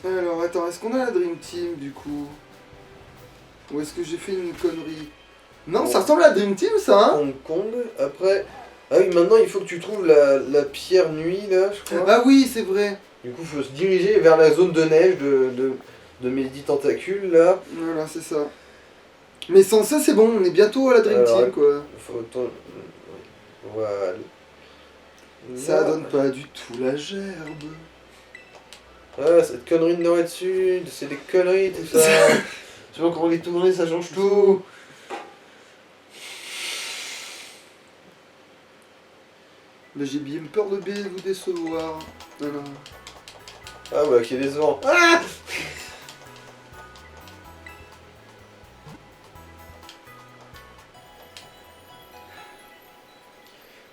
Alors, attends, est-ce qu'on a la Dream Team, du coup? Ou est-ce que j'ai fait une connerie? Non, ça ressemble à la Dream Team, ça, hein? Hong Kong, après... Ah oui, maintenant il faut que tu trouves la pierre nuit, là, je crois. Ah oui, c'est vrai. Du coup, il faut se diriger vers la zone de neige de mes 10 tentacules, là. Voilà, c'est ça. Mais sans ça, c'est bon, on est bientôt à la Dream Alors, Team, quoi. Voilà. Ça Là. donne pas du tout la gerbe. Ah, cette connerie de Nord-Sud, c'est des conneries, tout ça. Tu vois comment les tourner, ça change tout. Mais j'ai bien peur de bien vous décevoir. Alors... Ah bah, qui est décevant. Ah,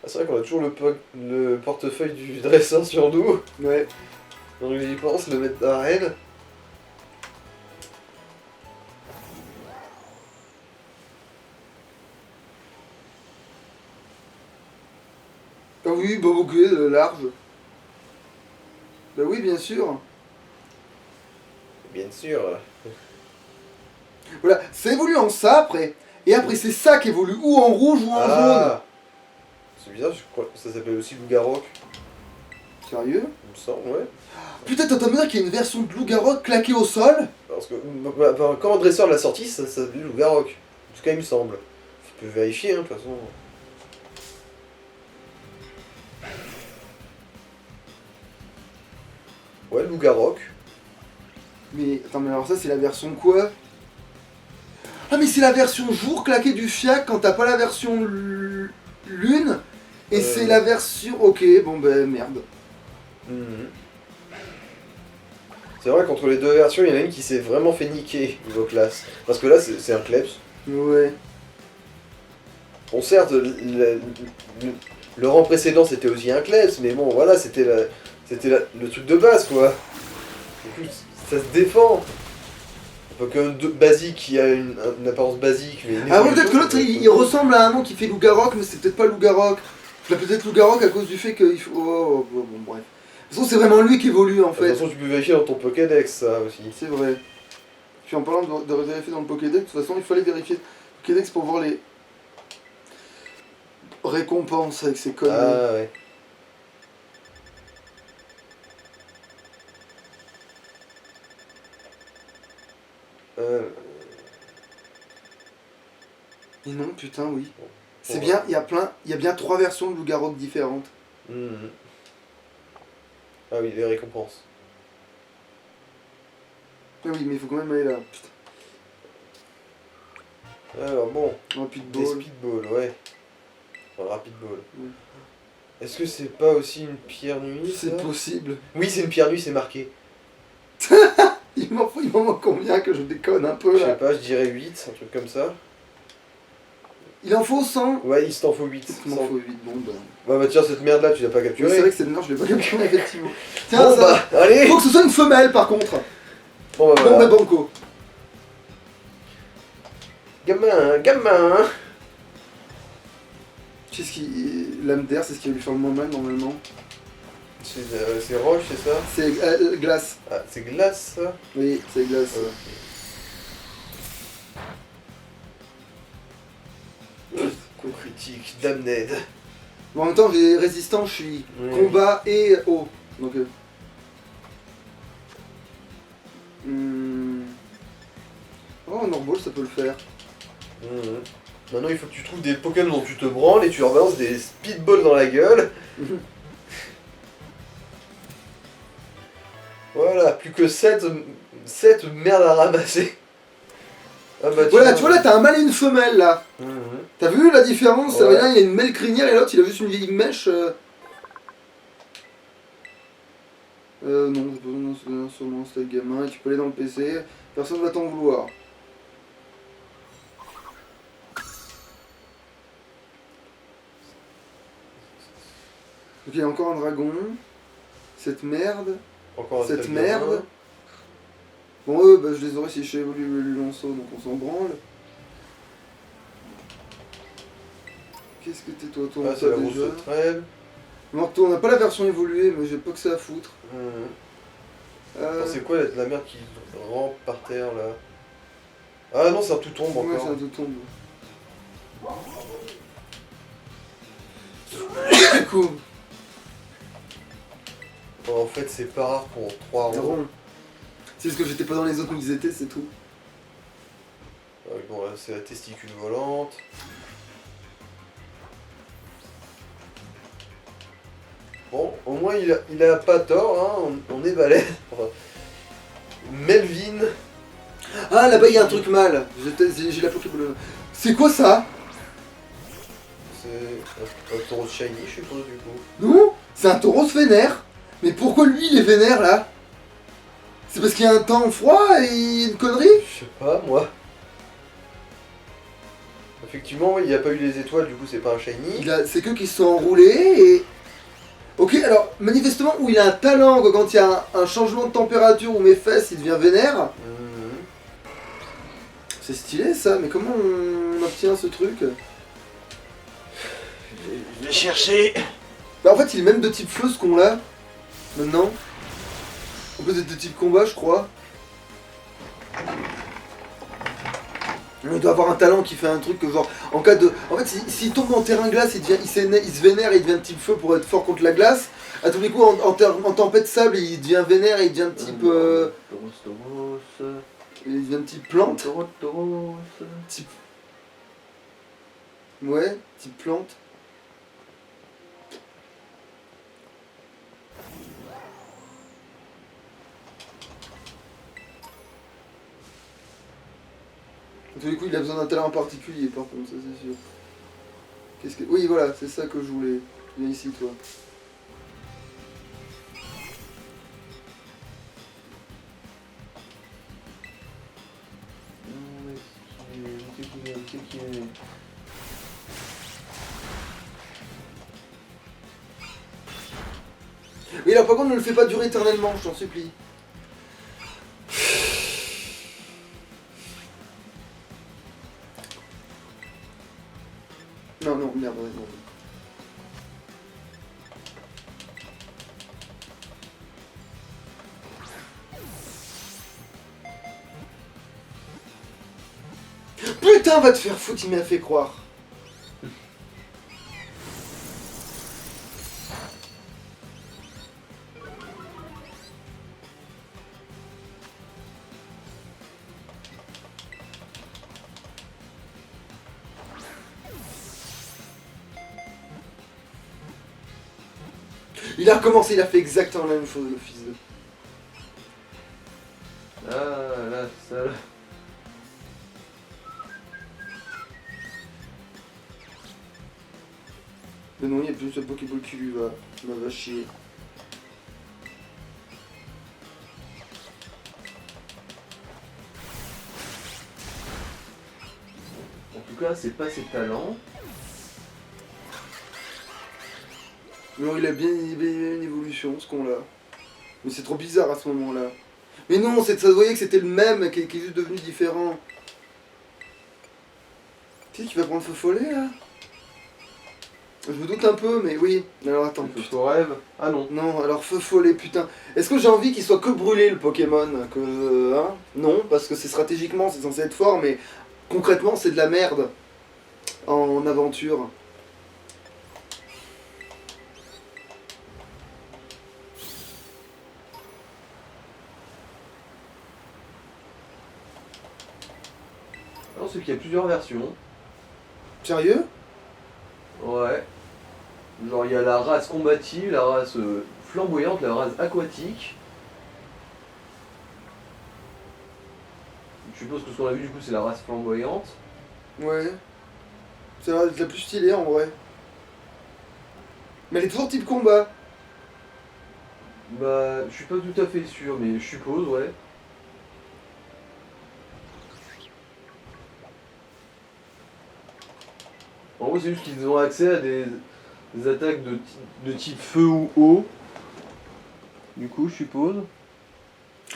c'est vrai qu'on a toujours le portefeuille du dresseur sur nous. Ouais. Donc j'y pense, le mettre d'arène. Ah oui, bah ok, large. Bah oui, bien sûr. Bien sûr. Voilà, ça évolue en ça après. Et après, c'est ça qui évolue ou en rouge ou en jaune. Ah, c'est bizarre, je crois que ça s'appelle aussi Loup-Garok, Sérieux? il me semble, ouais. Putain, t'as me dire qu'il y a une version de Loup-Garok claquée au sol? Parce que quand un dresseur l'a sorti, ça s'appelait Loup-Garok. En tout cas, il me semble. Tu peux vérifier, hein, de toute façon. Ouais, Loup-Garok. Mais attends, mais alors ça, c'est la version quoi? Ah, mais c'est la version jour claquée du FIAC quand t'as pas la version lune. Et c'est la version. Ok, bon ben merde. Mhm. C'est vrai qu'entre les deux versions, il y en a une qui s'est vraiment fait niquer niveau classe. Parce que là, c'est un kleps. Ouais. Bon, certes, le rang précédent c'était aussi un kleps, mais bon, voilà, c'était le truc de base, quoi. Du coup, ça se défend. Un peu comme basique qui a une apparence basique, mais. Ah ouais, peut-être que l'autre il ressemble à un nom qui fait Loup-Garok, mais c'est peut-être pas Loup-Garok. Je l'appelle peut-être Loup-Garok à cause du fait qu'il faut. Bon, bref. De toute façon, c'est vraiment lui qui évolue en De fait. toute façon, tu peux vérifier dans ton Pokédex, ça aussi. C'est vrai. Puis en parlant de vérifier dans le Pokédex, de toute façon, il fallait vérifier le Pokédex pour voir les récompenses avec ces conneries. Ah ouais. Et non, putain, oui. C'est Ouais. bien, il y a bien 3 versions de Loup-Garok différentes. Mhm. Ah oui, les récompenses. Ah oui, mais il faut quand même aller là. Putain. Alors bon, Rapid des Ball. speedballs, ouais. Enfin, rapid ball. Ouais. Est-ce que c'est pas aussi une pierre nuit, ça? C'est possible. Oui, c'est une pierre nuit, c'est marqué. Il m'en manque combien que je déconne un peu Je sais là. pas, je dirais 8, un truc comme ça. Il en faut 100. Ouais, il t'en faut 8. Il m'en faut 8, bon bah. Ouais, bah tiens, cette merde là, tu l'as pas Oui, capturée. c'est vrai que c'est non, je l'ai pas capturé effectivement. Tiens, Bon ça. bah, allez. Faut que ce soit une femelle par contre. Bon bah Bon voilà. bah banco. Gamin, gamin. Qu'est-ce qui. L'âme d'air, c'est ce qui va lui faire le moins mal normalement. C'est roche, c'est ça? C'est glace. Ah, c'est glace, ça? Oui, c'est glace. Coup critique, damned. Bon, en même temps, j'ai résistant, je suis combat et eau. Donc. Oh, un Orball, ça peut le faire. Mhm. Maintenant, il faut que tu trouves des Pokémon dont tu te branles et tu leur balances des speedballs dans la gueule. Voilà, plus que 7 merdes à ramasser. Ah bah, Voilà, tu vois là, t'as un mâle et une femelle là. Mhm. T'as vu la différence? Ouais. Regarde, il y a une mêle crinière et l'autre il a juste une vieille mèche. Non, j'ai pas besoin d'un sûrement c'est le gamin, et tu peux aller dans le PC, personne va t'en vouloir. Ok, il y a encore un dragon. Cette merde. Encore un Cette seul merde. gamin. Bon, eux, bah, je les aurais si je évolue le Lanceau, donc on s'en branle. Qu'est-ce que t'es toi? Toi, Ah, on c'est la t'a grosse déjà. trêve. Non, toi, on n'a pas la version évoluée, mais j'ai pas que ça à foutre. Mhm. Attends, c'est quoi la merde qui rampe par terre là? Ah non, c'est un tout tombe Ouais, encore. c'est un tout tombe. Cool. En fait, c'est pas rare pour 3 ronds. Rond. C'est ce que j'étais pas dans les autres où ils étaient, c'est tout. Bon, là, c'est la testicule volante. Bon, au moins il a pas tort, hein, on est balèze. Enfin, Melvin. Ah, là-bas, il y a un truc mal. J'ai la Pokéball. C'est quoi ça? C'est un taureau shiny, je suppose, du coup. Non, c'est un taureau vénère. Mais pourquoi lui, il est vénère, là? C'est parce qu'il y a un temps froid et une connerie? Je sais pas, moi. Effectivement, il n'y a pas eu les étoiles, du coup, c'est pas un shiny. C'est que qui se sont enroulés et... Ok, alors, manifestement, où il a un talent, quoi, quand il y a un changement de température ou mes fesses, il devient vénère. Mhm. C'est stylé, ça, mais comment on obtient ce truc? Je vais chercher. Bah, en fait, il est même de type feu, ce qu'on-là. Maintenant. En plus, de type combat, je crois. Il doit avoir un talent qui fait un truc que genre, en cas de... En fait, s'il tombe en terrain glace, il se vénère et il devient de type feu pour être fort contre la glace. À tous les coups, en tempête sable, il devient vénère et il devient de type... Il devient de type plante. Type... Ouais, type plante. À tous les coups, il a besoin d'un talent en particulier, par contre, ça c'est sûr. Qu'est-ce que... Oui, voilà, c'est ça que je voulais. Viens ici, toi. Oui, alors par contre, ne le fais pas durer éternellement, je t'en supplie. Non, non, merde, ouais, non. Putain, va te faire foutre, il m'a fait croire. Il a recommencé, il a fait exactement la même chose, le fils de... Ah là, ça là. Mais non, il n'y a plus une seule Pokéball qui lui va. Va chier. En tout cas, c'est pas ses talents. Non, il a bien une évolution, ce qu'on l'a. Mais c'est trop bizarre à ce moment-là. Mais non, ça se voyait que c'était le même, qui est juste devenu différent. Tu sais qui va prendre feu follet, là? Je me doute un peu, mais oui. Alors attends. Ton rêve. Ah non. Non, alors feu follet, putain. Est-ce que j'ai envie qu'il soit que brûlé, le Pokémon? Hein? Non, parce que c'est stratégiquement, c'est censé être fort, mais concrètement, c'est de la merde. En aventure. Non, c'est qu'il y a plusieurs versions. Sérieux? Ouais. Genre, il y a la race combative, la race flamboyante, la race aquatique. Je suppose que ce qu'on a vu, du coup, c'est la race flamboyante. Ouais. C'est la plus stylée, en vrai. Mais elle est toujours type combat. Bah, je suis pas tout à fait sûr, mais je suppose, ouais. En gros, c'est juste qu'ils ont accès à des attaques de type feu ou eau. Du coup, je suppose.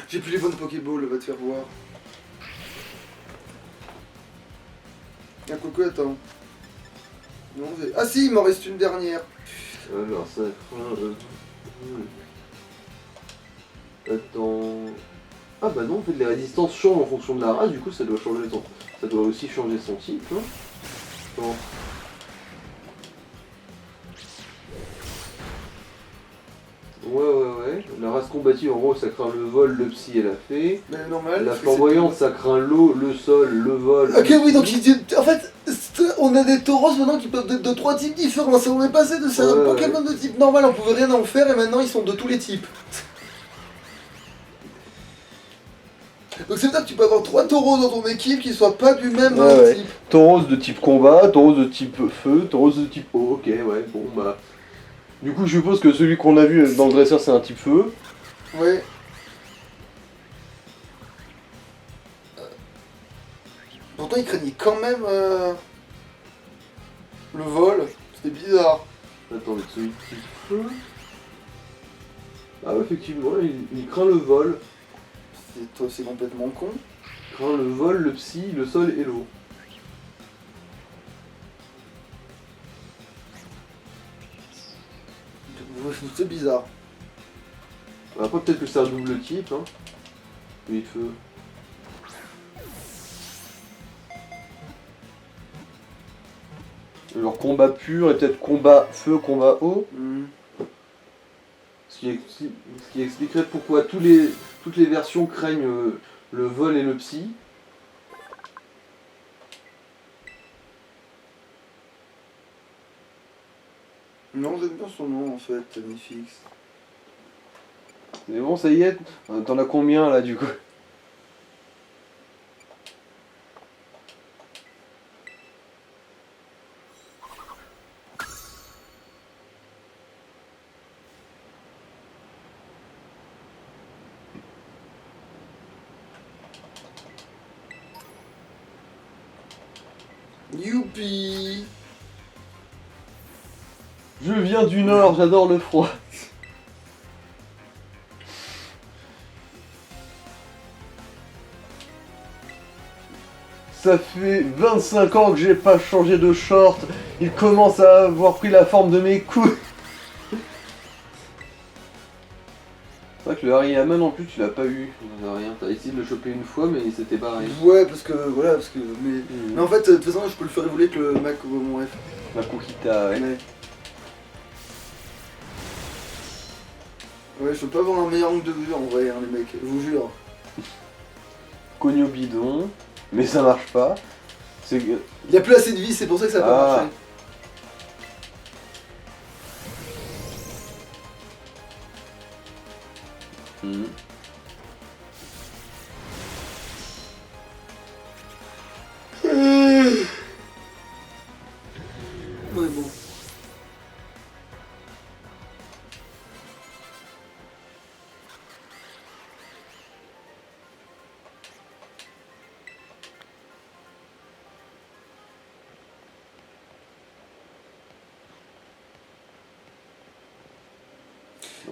J'ai plus les bonnes Pokéballs, va te faire voir. Ah, coucou, attends. Non, ah si, il m'en reste une dernière. Alors, ça. Attends. Ah bah non, en fait les résistances changent en fonction de la race, du coup ça doit changer ça doit aussi changer son type, hein. Bon. Ouais. La race combative en gros ça craint le vol, le psy elle a fait. Mais normal. La flamboyante ça craint l'eau, le sol, le vol. Ok, le oui, donc psy. en fait, on a des tauros maintenant qui peuvent être de 3 types différents. Ça, on est passé de ça. Ouais, Pokémon de type normal, on pouvait rien en faire et maintenant ils sont de tous les types. Donc c'est dire que tu peux avoir 3 taureaux dans ton équipe qui soient pas du même Ouais. type. Tauros de type combat, Tauros de type feu, Tauros de type eau, ok ouais, bon bah... Du coup je suppose que celui qu'on a vu dans le dresseur c'est un type feu. Ouais. Pourtant il craignait quand même le vol. C'était bizarre. Attends, mais celui de type feu... Ah ouais, effectivement, il craint le vol. C'est complètement con. Il craint le vol, le psy, le sol et l'eau. C'est bizarre. Après peut-être que c'est un double type, hein. Oui, feu. Alors combat pur et peut-être combat feu, combat eau. Ce qui expliquerait pourquoi toutes les versions craignent le vol et le psy. Non, j'aime bien son nom en fait, Nifix. Mais bon, ça y est, t'en as combien là du coup? Youpi! Je viens du nord, j'adore le froid. Ça fait 25 ans que j'ai pas changé de short. Il commence à avoir pris la forme de mes couilles. C'est vrai que le Harry Haman en plus tu l'as pas eu. Rien. T'as essayé de le choper une fois mais il s'était barré. Ouais, parce que voilà, parce que. Mais en fait, de toute façon, je peux le faire évoluer que le Mac ou mon F. Makukita, ouais. Ouais, je peux pas avoir un meilleur angle de vue en vrai, hein, les mecs, je vous jure. Cogno bidon, mais ça marche pas. C'est que... Il y a plus assez de vie, c'est pour ça que ça a pas marché. Ouais, bon.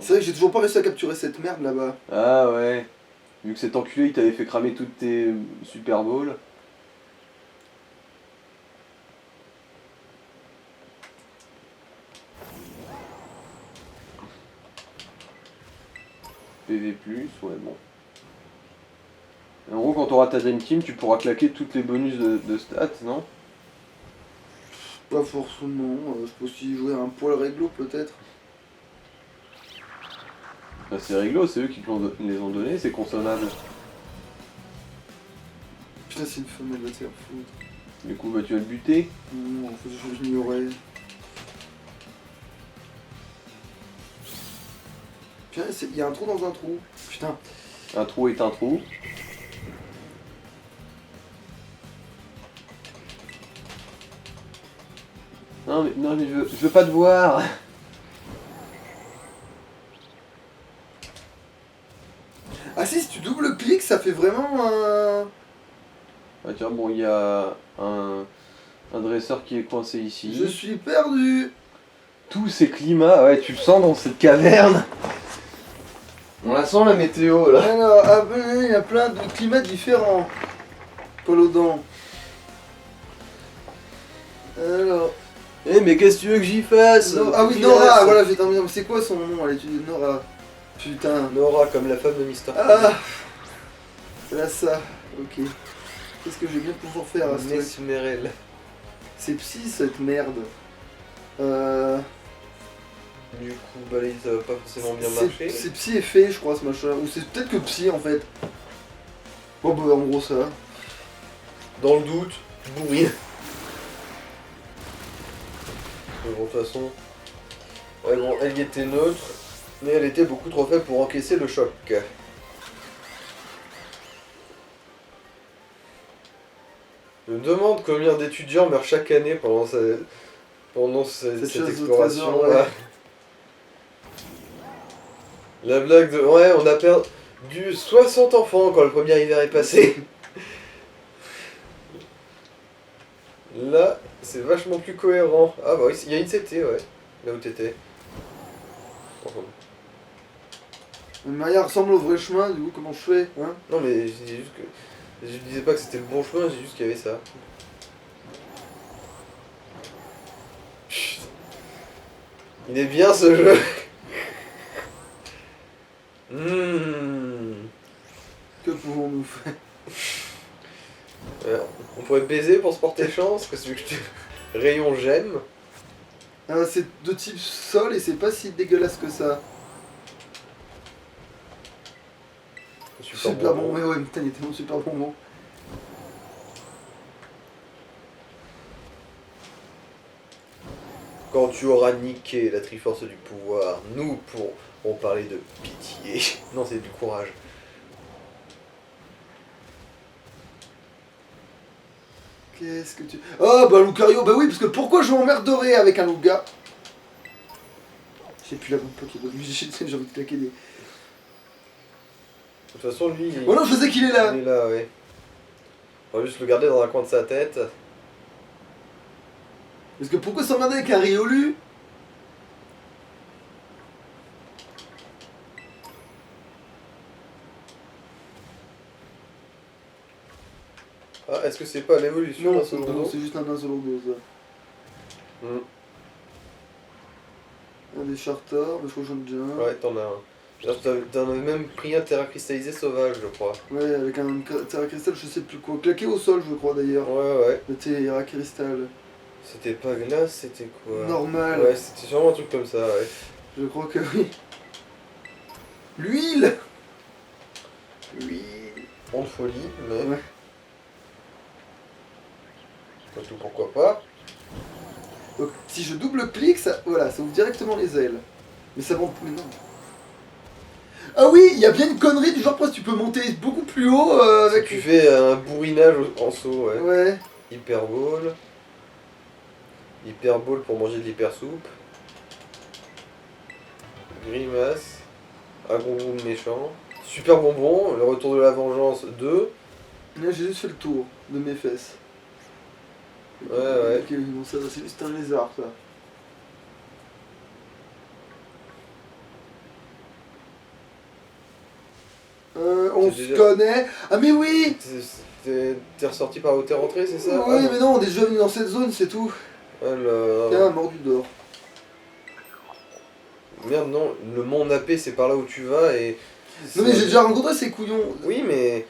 C'est vrai que j'ai toujours pas réussi à capturer cette merde là-bas. Ah ouais. Vu que cet enculé il t'avait fait cramer toutes tes Super Balls. PV+, ouais bon. En gros quand t'auras ta Dream Team tu pourras claquer toutes les bonus de stats, non? Pas forcément, je peux aussi jouer un poil réglo peut-être. Bah, c'est réglo, c'est eux qui te les ont donnés, c'est consommable. Putain, c'est une femelle, va te faire foutre. Du coup bah tu vas le buter. Non, faut que je l'ignorais. Putain, il y a un trou dans un trou. Putain. Un trou est un trou. Non mais je veux pas te voir. Ah si tu double-cliques, ça fait vraiment un... Ah tiens bon il y a un dresseur qui est coincé ici. Je suis perdu. Tous ces climats, ouais tu le sens dans cette caverne. On la sent la météo là. Alors, il y a plein de climats différents. Polodon. Alors... Eh mais qu'est-ce que tu veux que j'y fasse? Ah oui, Nora, voilà, j'ai terminé. C'est quoi son nom? Allez, tu dis Nora. Putain. Nora, comme la femme de Mister. Ah. Là, ça. Ok. Qu'est-ce que je vais bien pouvoir faire à ce truc? Mesmerel. C'est psy cette merde. Du coup, balai, ça va pas forcément bien C'est marcher. c'est psy effet, je crois, ce machin. Ou c'est peut-être que psy en fait. Bon, bah, en gros, ça. Dans le doute, bourrine. Mais bon, de toute façon. Ouais, bon, elle y était neutre, mais elle était beaucoup trop faible pour encaisser le choc. Je me demande combien d'étudiants meurent chaque année pendant cette Cette chasse au exploration. trésor, ouais. Là. La blague de. Ouais, on a perdu 60 enfants quand le premier hiver est passé. Là, c'est vachement plus cohérent. Ah bah oui, il y a une CT, ouais. Là où t'étais. Maya ressemble au vrai chemin, du coup, comment je fais hein? Non mais je disais juste que. Je disais pas que c'était le bon chemin, j'ai juste qu'il y avait ça. Chut. Il est bien ce jeu. Que pouvons-nous faire? On pourrait baiser pour se porter chance, parce que rayon j'aime. C'est de type sol et c'est pas si dégueulasse que ça. Super bon, ouais, putain, il était bon, super bon. Quand tu auras niqué la Triforce du pouvoir, nous pourrons parler de pitié. Non, c'est du courage. Qu'est-ce que tu... Oh, bah Lucario, bah oui, parce que pourquoi je m'emmerderais avec un Luga? J'ai plus la bonne Pokémon, j'ai envie de claquer des... De toute façon, lui... Oh non, je sais qu'il est là. Il est là, ouais. On va juste le garder dans un coin de sa tête. Parce que pourquoi s'emmerder avec un Riolu? Ah, est-ce que c'est pas l'évolution Non, d'un Solondo c'est juste un Solondo, ça. Un des Charters, mais je crois que j'en ai déjà un. Ouais, t'en as un. Genre, t'en as même pris un terra cristallisé sauvage, je crois. Ouais, avec un Terra Cristal, je sais plus quoi. Claqué au sol, je crois d'ailleurs. Ouais. Le Terra Cristal. C'était pas glace, c'était quoi? Normal. Ouais, c'était sûrement un truc comme ça, ouais. Je crois que oui. L'huile. En folie, mais... Ouais. Pas tout, pourquoi pas. Donc si je double-clique, ça, voilà, ça ouvre directement les ailes. Mais ça monte... Mais non. Ah oui, il y a bien une connerie du genre, presque tu peux monter beaucoup plus haut avec... Tu fais un bourrinage en saut, ouais. Ouais. Hyper ball. Hyper ball pour manger de l'hyper soupe. Grimace. Agro méchant. Super bonbon, le retour de la vengeance 2. Là, j'ai juste fait le tour de mes fesses. Ouais. Ok, bon, ça, c'est juste un lézard, ça. On C'est se déjà- connaît. Ah mais oui. T'es ressorti par où t'es rentré, c'est ça? Oui, Ah, mais non, on est déjà venu dans cette zone, c'est tout. Alors... Tiens, mordu d'or. Merde, non, le mont Napé, c'est par là où tu vas et... Non mais j'ai déjà rencontré ces couillons. Oui, mais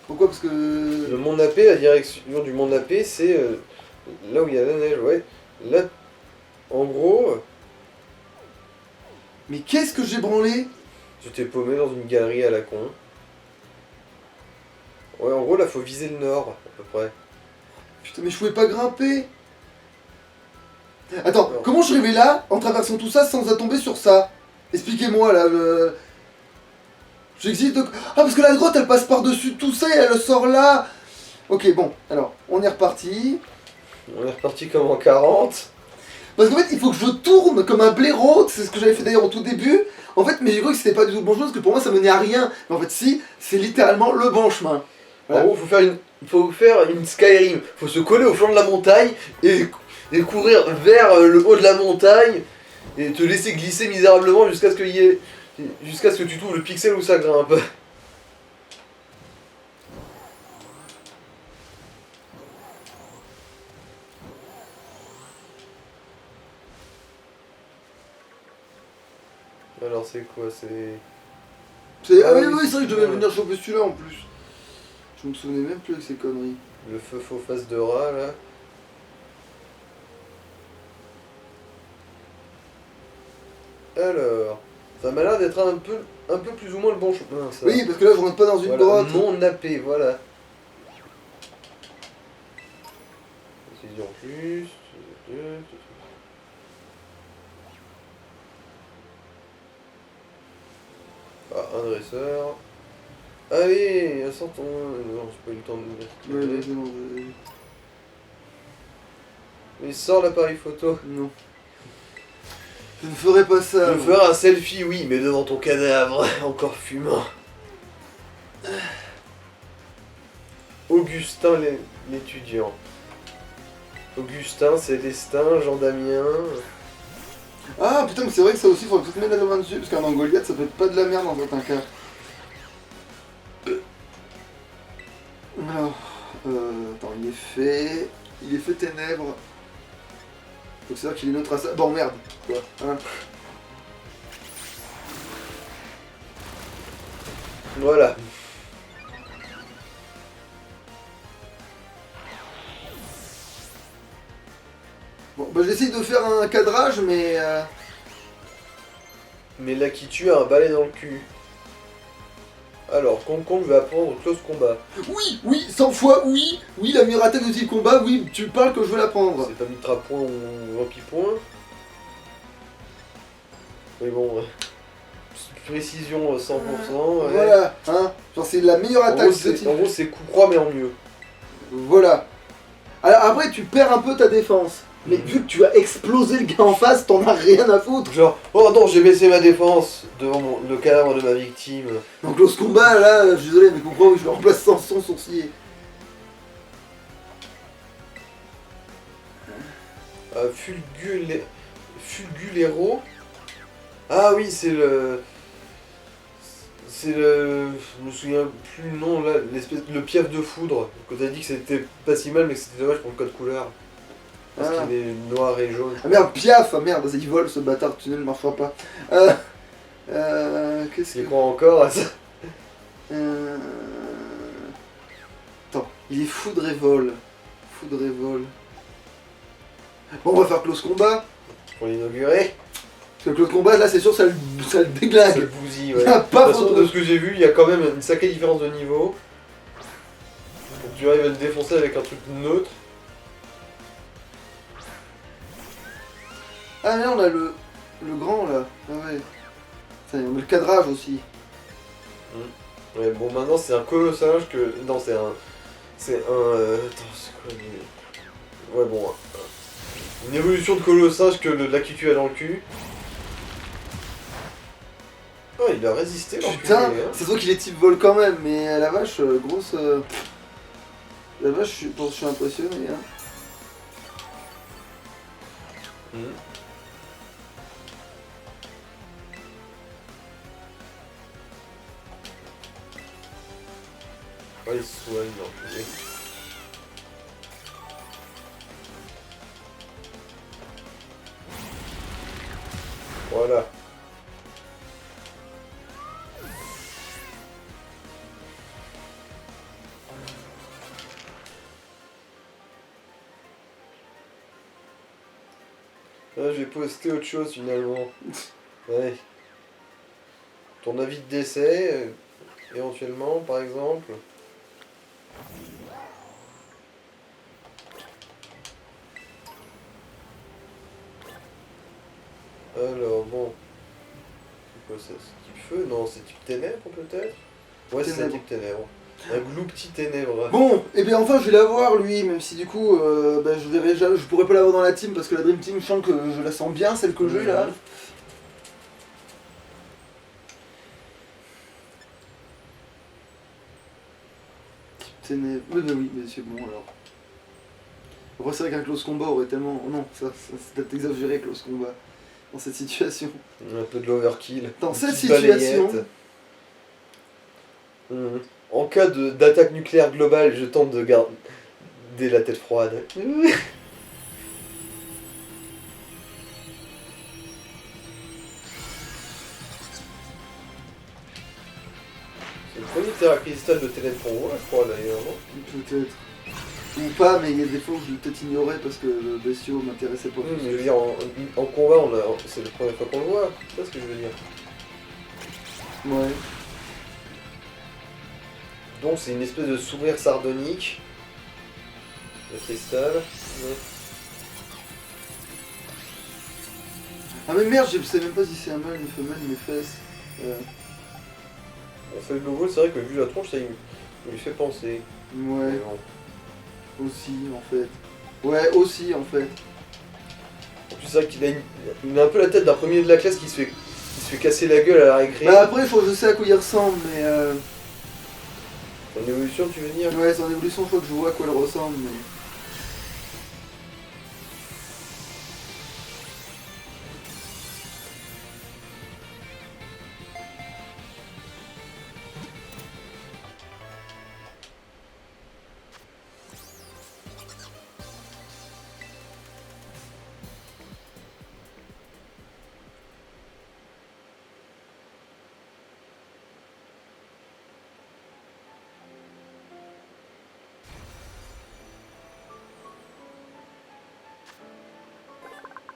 Pourquoi? Parce que... le mont Napé, la direction du mont Napé, c'est là où il y a la neige, ouais. Là, en gros, Mais qu'est-ce que j'ai branlé? tu t'es paumé dans une galerie à la con. Ouais, en gros, là, faut viser le nord, à peu près. Putain, mais je pouvais pas grimper. Attends, Non. comment je suis arrivé là, en traversant tout ça, sans tomber sur ça? Expliquez-moi, là, J'existe de... Ah, parce que la grotte, elle passe par-dessus tout ça et elle sort là. Ok, bon, alors, on est reparti. On est reparti comme en 40. Parce qu'en fait, il faut que je tourne comme un blaireau, c'est ce que j'avais fait d'ailleurs au tout début. En fait, mais j'ai cru que c'était pas du tout le bon chemin, parce que pour moi, ça menait à rien. Mais en fait, si, c'est littéralement le bon chemin. Voilà. En gros, faut faire une Skyrim. Faut se coller au flanc de la montagne et courir vers le haut de la montagne et te laisser glisser misérablement jusqu'à ce que tu trouves le pixel où ça grimpe. Alors c'est quoi? C'est... Ah oui, oui, c'est vrai que je devais venir choper celui-là en plus. Je me souvenais même plus de ces conneries. Le feu faux face de rat là. Alors, ça m'a l'air d'être un peu plus ou moins le bon chemin ça. Oui, parce que là je rentre pas dans une Voilà, grotte. mon AP, voilà. Précision plus. Ah, un dresseur. Allez, sortons. Non, j'ai pas eu le temps de Ouais, me ouais, non, Mais sors l'appareil photo. non. Je ne ferai pas ça. Je ferai un selfie, oui, mais devant ton cadavre, encore fumant. Augustin l'étudiant. Augustin, Célestin, Jean-Damien. Ah putain, mais c'est vrai que ça aussi, faut peut-être mettre la main dessus, parce qu'un Angoliath ça peut être pas de la merde dans certains cas. Alors, attends, il est fait ténèbres. Donc c'est vrai qu'il est notre assassin. Bon merde, quoi. Hein. Voilà. Bon, bah j'essaye de faire un cadrage, mais... Mais là qui tue a un balai dans le cul. Alors, Concombre va apprendre close combat. Oui, oui, 100 fois, oui, oui, la meilleure attaque de type combat, oui, tu parles que je veux la prendre. C'est pas Mitra point ou Vampi point. Mais bon, précision 100%. Ouais. Voilà, hein, genre c'est la meilleure En attaque gros, de type... en gros, c'est coup croix mais en mieux. Voilà. Alors après, tu perds un peu ta défense. Mais vu que tu as explosé le gars en face, t'en as rien à foutre. Genre, oh non, j'ai baissé ma défense devant le cadavre de ma victime. Donc close combat, là, je suis désolé, mais comprends, je le remplace sans sourciller. Fulgulero. Ah oui, c'est le... Je me souviens plus le nom là, le piaf de foudre. Que t'as dit que c'était pas si mal, mais que c'était dommage pour le code couleur. Parce Ah. qu'il est noir et jaune. Ah merde, Piaf, ah merde, il vole ce bâtard, le tunnel ne marchera pas. Qu'est-ce Il que... croit encore à ça. Attends, il est foudre et vol. Foudre et vol. Bon, on va faire close combat. Pour l'inaugurer. Parce que close combat, là, c'est sûr, ça le Ça le déglingue. bousille, Il ouais. y a De pas toute façon, photo. de ce que j'ai vu, il y a quand même une sacrée différence de niveau. Pour que tu arrives à le défoncer avec un truc neutre. Ah mais là, on a le grand, là. Ah ouais. Ça, on a le cadrage aussi. Ouais, bon, maintenant c'est un colossage que. Non, c'est un. Attends, c'est quoi Ouais, bon. Une évolution de colossage que la qui tue a dans le cul. Oh, il a résisté, l'enculé, Putain, hein. c'est sûr qu'il est type vol quand même, mais la vache, grosse... La vache, je suis impressionné, hein. Oh, il se soigne, l'enculé. Voilà. Là, je vais poster autre chose finalement. Ouais. Ton avis de décès, éventuellement, par exemple. Alors, bon. C'est quoi ça? C'est type feu? Non, c'est type ténèbres peut-être? Ouais, c'est Ténèbres. type ténèbres. Un glou petit ténèbres. Bon, et bien enfin je vais l'avoir lui, même si du coup je verrai jamais, je pourrais pas l'avoir dans la team parce que la Dream Team, je sens que je la sens bien, celle que j'ai là. Ténèbres. Oui, mais c'est bon alors. Après c'est vrai qu'un close combat aurait tellement... Oh non, ça c'est peut-être exagéré close combat dans cette situation. Un peu de l'overkill. Dans Une cette petite balayette. situation... En cas d'attaque nucléaire globale, je tente de garder la tête froide. C'est le premier terrain cristal de Télène qu'on voit, je crois d'ailleurs, non? Peut-être. Ou pas, mais il y a des fois où je l'ai peut-être ignoré parce que le bestiau m'intéressait pas Mais plus. je veux dire, en combat, c'est la première fois qu'on le voit, c'est ça ce que je veux dire. Ouais. Donc c'est une espèce de sourire sardonique. Le cristal. Ouais. Ah mais merde, je sais même pas si c'est un mâle, une femelle, mes fesses. Bon, c'est le logo, c'est vrai que vu la tronche, ça il lui fait penser. Ouais, Mais bon. aussi en fait. Ouais, aussi en fait. En plus, c'est vrai qu'il a, il a un peu la tête d'un premier de la classe qui se fait casser la gueule à la récré. Bah après, je sais à quoi il ressemble, mais Son évolution, tu veux dire? ouais, son évolution, faut que je vois à quoi elle ressemble, mais...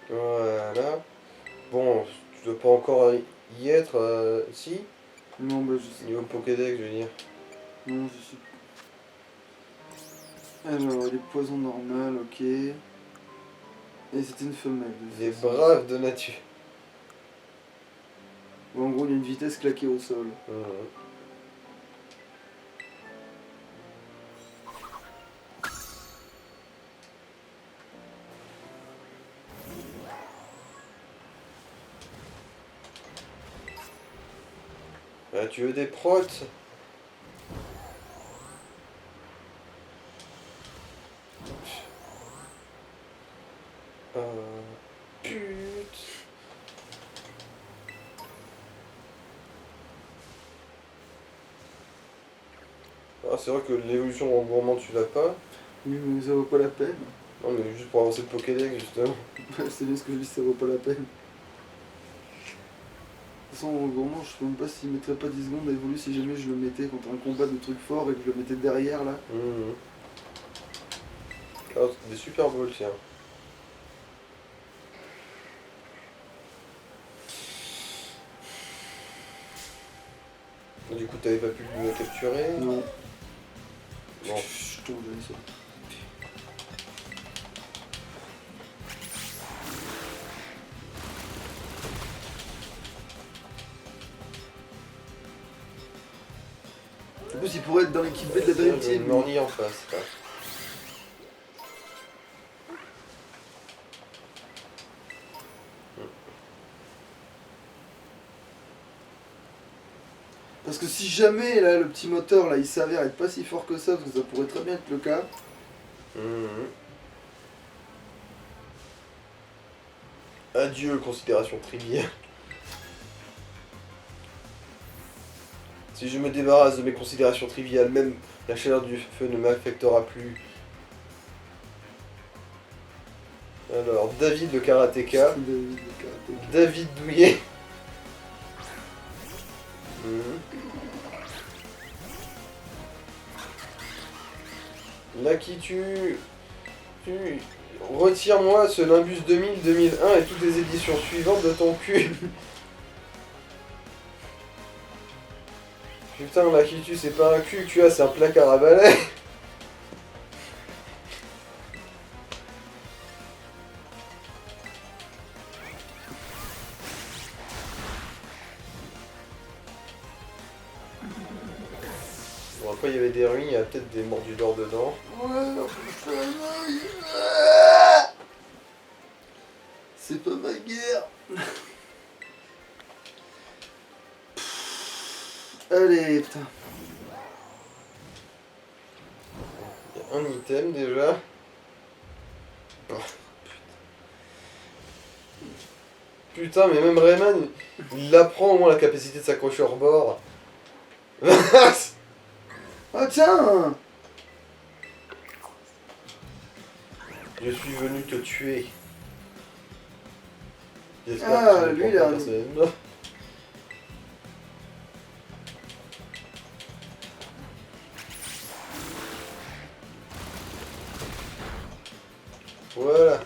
Voilà. Bon, tu dois pas encore y être, si? Non, bah je sais. Niveau Pokédex, je veux dire. Non, je sais pas. Alors, les poisons normales, ok. Et c'était une femelle. de Des toute façon. braves de nature. Bon, en gros, il y a une vitesse claquée au sol. Tu veux des protes? Pute. Ah, c'est vrai que l'évolution en gourmand tu l'as pas. Oui, mais ça vaut pas la peine. Non, mais juste pour avancer le Pokédex, justement. C'est bien ce que je dis, ça vaut pas la peine. De toute façon, en gourmand, je sais même pas s'il mettrait pas 10 secondes à évoluer si jamais je le mettais contre un combat de trucs forts et que je le mettais derrière là. Ah, des super balls, tiens. Du coup, t'avais pas pu le capturer? Non. Bon. Je tombe ça. En plus, il pourrait être dans l'équipe B de la Dream J'ai une Team. Morny en face, là. Parce que si jamais là, le petit moteur là, il s'avère être pas si fort que ça, parce que ça pourrait très bien être le cas. Adieu, considération triviale. Si je me débarrasse de mes considérations triviales, même la chaleur du feu ne m'affectera plus. Alors, David le karatéka. David Douillet. Là qui tu retire-moi ce Nimbus 2000, 2001 et toutes les éditions suivantes de ton cul. Putain, là qui tu c'est pas un cul que tu as, c'est un placard à balai. Bon, après il y avait des ruines, il y a peut-être des mordidors dedans. Ouais, c'est pas ma guerre. Allez, putain. Il y a un item déjà. Putain, mais même Rayman, il apprend au moins la capacité de s'accrocher au rebord. Ah tiens. Je suis venu te tuer. J'espère Ah, que tu ne lui, prends là. pas personnellement. Voilà.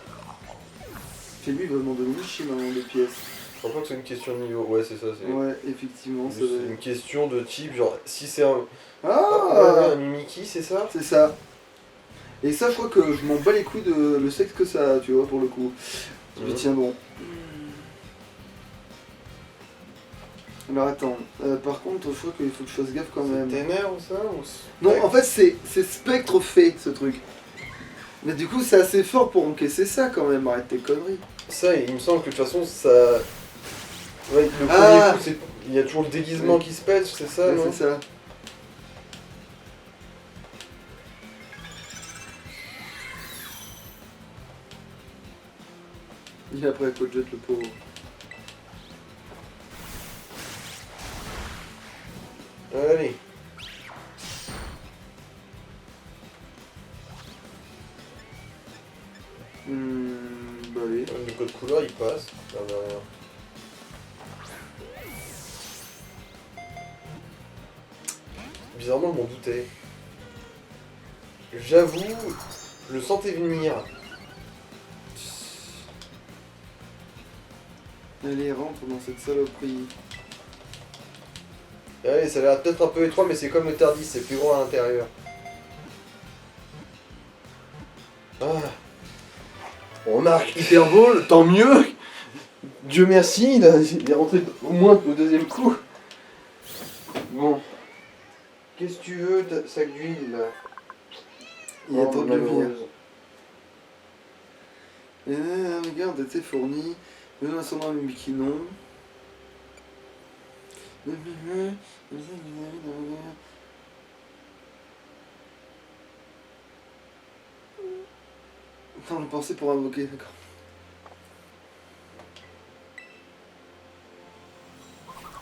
Fais-lui vraiment de l'ushi maintenant de pièces. Je crois que c'est une question de niveau. Ouais, c'est ça. C'est Ouais, effectivement, c'est c'est vrai. une question de type, genre, si c'est un. Ah, un Mimiki, c'est ça? c'est ça. Et ça, je crois que je m'en bats les couilles de le sexe que ça a, tu vois, pour le coup. Je Mhm. tiens bon. Alors attends, par contre, je crois qu'il faut que je fasse gaffe quand même. C'est Ténère ou ça ou Non, en fait, c'est Spectre fait ce truc. Mais du coup, c'est assez fort pour encaisser ça quand même, arrête tes conneries. Ça, il me semble que de toute façon, ça. Ouais, le Ah. premier coup, c'est. Il y a toujours le déguisement Oui. qui se pète, c'est ça, Ouais, non? c'est ça. Il est après Cojet le pauvre. Allez. Bah oui. Le code couleur, il passe. Ça va rien. Bizarrement, je m'en doutais. J'avoue, je le sentais venir. Allez, rentre dans cette saloperie. Allez, ça a l'air peut-être un peu étroit, mais c'est comme le Tardis, c'est plus grand à l'intérieur. Ah. On marque Hyperball, tant mieux. Dieu merci, il est rentré au moins au deuxième coup. Bon. Qu'est-ce que tu veux, sac d'huile là? Il y a Oh, trop de lumière. malheureuse. Regarde, t'es fourni. Le ascendant Mimiki non. Attends, je pensais pour invoquer, d'accord.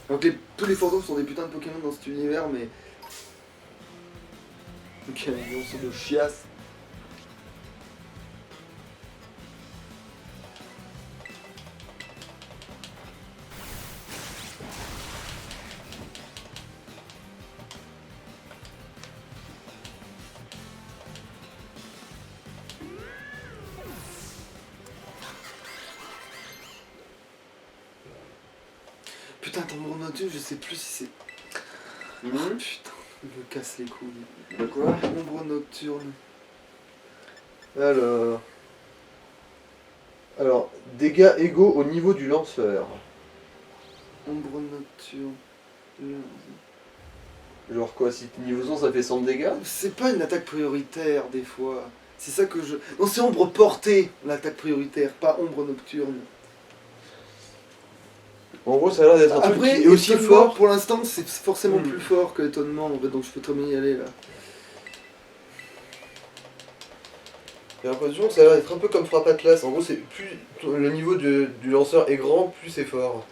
Donc tous les fantômes sont des putains de Pokémon dans cet univers, mais... Ok, ils sont de chiasse. Putain, ton monotype, je sais plus si c'est... Oh, putain, il me casse les couilles. De quoi? Ombre nocturne. Alors, dégâts égaux au niveau du lanceur. Ombre nocturne. Genre quoi, si t'es niveau 100, ça fait 100 de dégâts? C'est pas une attaque prioritaire, des fois. C'est ça que je... Non, c'est ombre portée, l'attaque prioritaire, pas ombre nocturne. En gros, ça a l'air d'être un truc Après, qui est aussi étonnement, fort. pour l'instant, c'est forcément Hmm. plus fort que étonnement, en fait, donc je peux très bien y aller, là. J'ai l'impression que ça a l'air d'être un peu comme Frappe Atlas. En gros, c'est plus le niveau du lanceur est grand, plus c'est fort.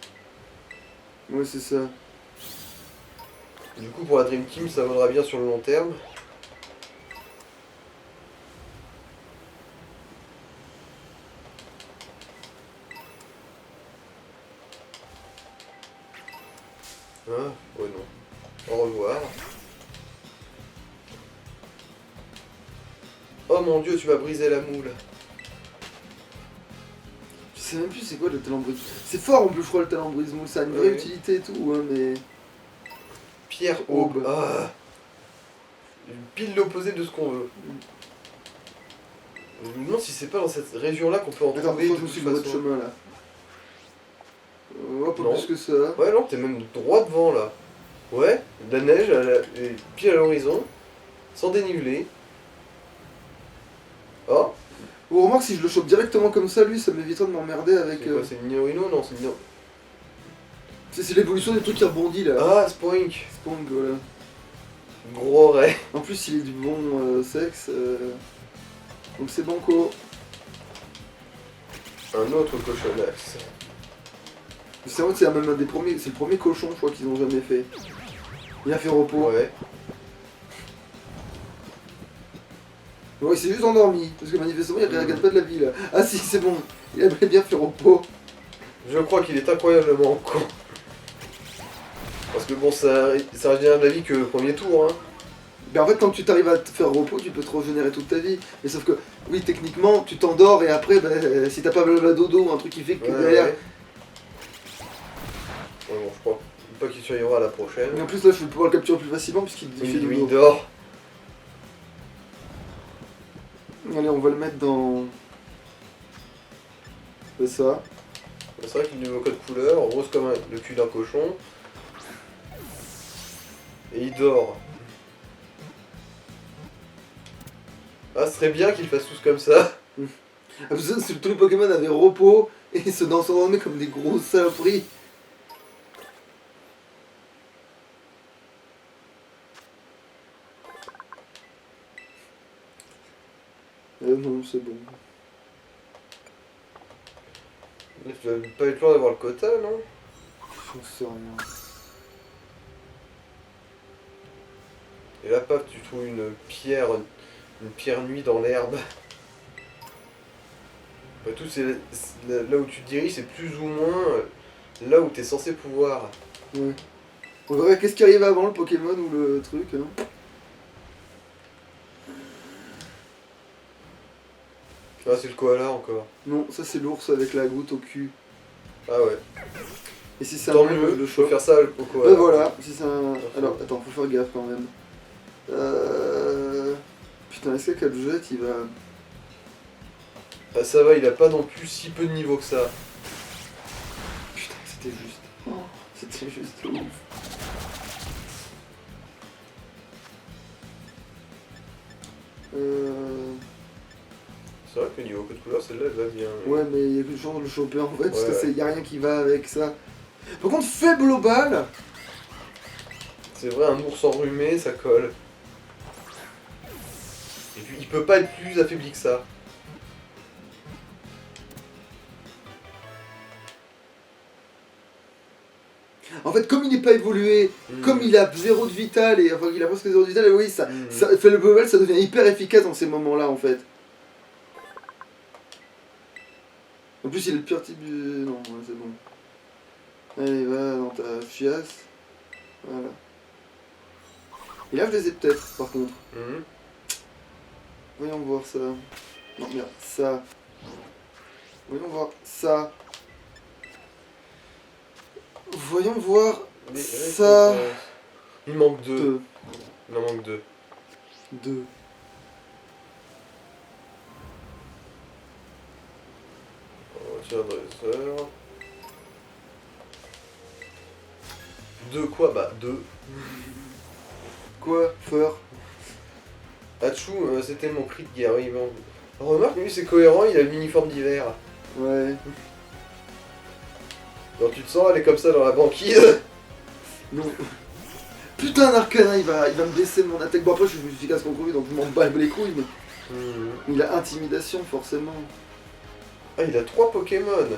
Ouais, c'est ça. Du coup, pour la Dream Team, ça vaudra bien sur le long terme. Ah, ouais, non. Au revoir. Oh mon dieu, tu vas briser la moule. Je sais même plus c'est quoi le talent brise. C'est fort en plus, je crois, le talent brise moule, ça a une vraie Ouais. utilité et tout, hein, mais. Pierre Aube. Aube. Ah. Pile l'opposé de ce qu'on veut. Je me demande si c'est pas dans cette région-là qu'on peut en Attends, trouver pourquoi de je me toute suis le de façon. chemin là? Oh, pas Non. plus que ça. Ouais, non, t'es même droit devant là. Ouais, de la neige, et puis à l'horizon, sans dénivelé. Oh, Bon, remarque, si je le chope directement comme ça, lui, ça m'évitera de m'emmerder avec. c'est quoi, c'est une Nihilino? Non, c'est une Nihilino. C'est l'évolution des trucs qui rebondit là. Ah, Spoink. Spong, voilà. Gros oreille. En plus, il est du bon sexe. Donc c'est banco. Un autre cochonax. C'est vrai que c'est même un des premiers. C'est le premier cochon, je crois, qu'ils ont jamais fait. Il a fait repos. Ouais. Ouais, il s'est juste endormi. Parce que manifestement, il regarde pas de la vie là. Ah si, c'est bon. Il aimerait bien faire repos. Je crois qu'il est incroyablement con. Parce que bon, ça reste bien de la vie que le premier tour, hein. Ben en fait, quand tu t'arrives à te faire repos, tu peux te régénérer toute ta vie. Mais sauf que, oui, techniquement, tu t'endors et après, ben, si t'as pas le dodo ou un truc qui fait que derrière. Ouais, bon, je crois pas qu'il survivra à la prochaine. Et en plus, là, je vais pouvoir le capturer plus facilement puisqu'il fait Oui, du il dos. dort. Allez, on va le mettre dans. C'est ça. C'est vrai qu'il a nouveau code couleur, rose comme le cul d'un cochon. Et il dort. Ah, ce serait bien qu'ils fassent tous comme ça. Ah, parce que tous les Pokémon avaient repos et se s'endormaient comme des grosses saloperies. Non, c'est bon. Mais tu vas pas être loin d'avoir le quota, non? J'en sais rien. Et là, paf, tu trouves une pierre nuit dans l'herbe. Bah, tout, là où tu te diriges, c'est plus ou moins là où t'es censé pouvoir. Ouais. On verra qu'est-ce qui arrive avant le Pokémon ou le truc. Hein. Ah, c'est le koala encore. Non, ça c'est l'ours avec la goutte au cul. Ah ouais. Et si c'est Tant un mieux, le faut choc. faire ça au koala. Ouais, voilà, si c'est un. Alors, attends, faut faire gaffe quand même. Putain, est-ce que Capjet il va. Ah, ça va, il a pas non plus si peu de niveau que ça. Putain, c'était juste. Oh, c'était juste ouf. C'est vrai que niveau code couleur, celle-là, elle va bien. Ouais, mais il y a plus de chance de le choper en fait, parce Ouais. que y a rien qui va avec ça. Par contre, faible au bal. C'est vrai, un ours enrhumé, ça colle. Et puis, il peut pas être plus affaibli que ça. En fait, comme il n'est pas évolué, comme il a 0 de vital, et enfin qu'il a presque 0 de vital, et oui, ça fait le bubble, ça devient hyper efficace dans ces moments-là en fait. En plus, il est le pire type du. Non, ouais, c'est bon. Allez, va dans ta chiasse. Voilà. Et là, je les ai peut-être, par contre. Mhm. Voyons voir ça. Non, merde, ça. Voyons voir ça. Voyons voir ça. Il manque deux. 2. Il en manque deux. 2. On retire dresseur. Deux quoi? Bah deux. Quoi? Feur. Hachu, c'était mon cri de guerre. Oui, bon. Remarque, lui c'est cohérent, il a l'uniforme d'hiver. Ouais. Donc tu te sens aller comme ça dans la banquise. Non. Putain, Arcana, il va me blesser de mon attaque. Bon, après, je suis efficace contre lui, donc je m'en bats les couilles, mais il a intimidation, forcément. Ah, il a 3 Pokémon.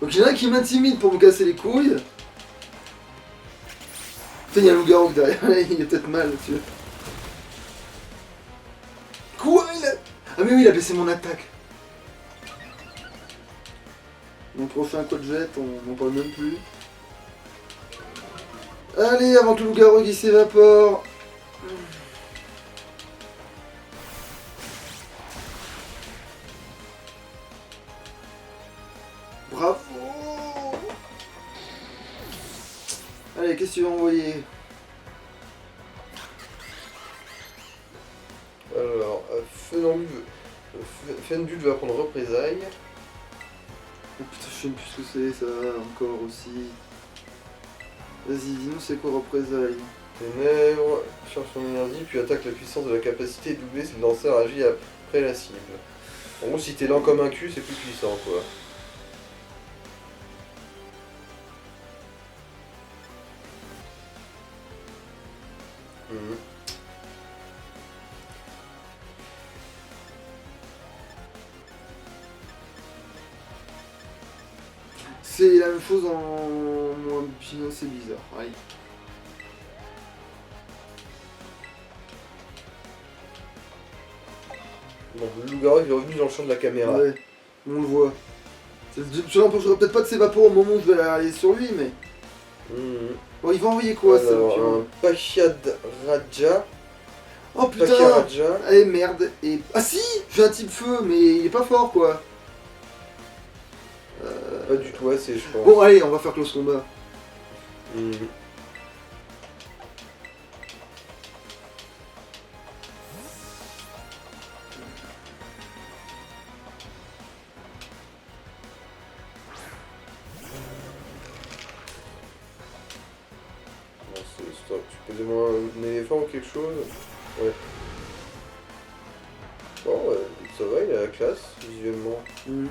Donc il y en a un qui m'intimide pour me casser les couilles. Putain, il y a un loup-garou derrière, il est peut-être mal, tu vois. Quoi? Ah mais oui, il a baissé mon attaque. Mon prochain code jet, on n'en parle même plus. Allez, avant que le loup-garou qui s'évapore. Bravo. Allez, qu'est-ce que tu vas envoyer? Alors, Fendul va prendre représailles. Oh putain, je sais même plus ce que c'est ça, encore aussi. Vas-y, dis-nous c'est quoi représailles? Ténèbres, charge son énergie, puis attaque la puissance de la capacité doublée si le lanceur agit après la cible. En gros, si t'es lent comme un cul, c'est plus puissant, quoi. Mhm. C'est la même chose en moins bien, c'est bizarre. Allez. Donc, le loup-garou est revenu dans le champ de la caméra. Ouais, on le voit. Je l'empêcherai peut-être pas de s'évaporer au moment où je vais aller sur lui, mais. Bon, il va envoyer quoi, ça? Alors, tu vois un Pachiad Raja. Oh putain! Pakiraja. Eh merde! Et... Ah si! J'ai un type feu, mais il est pas fort quoi! Pas du tout assez, je pense. Bon, allez, on va faire close combat. Hmm. Bon, stop. Tu peux demander un éléphant ou quelque chose? Ouais. Bon, ça va, il a la classe, visuellement. Hmm,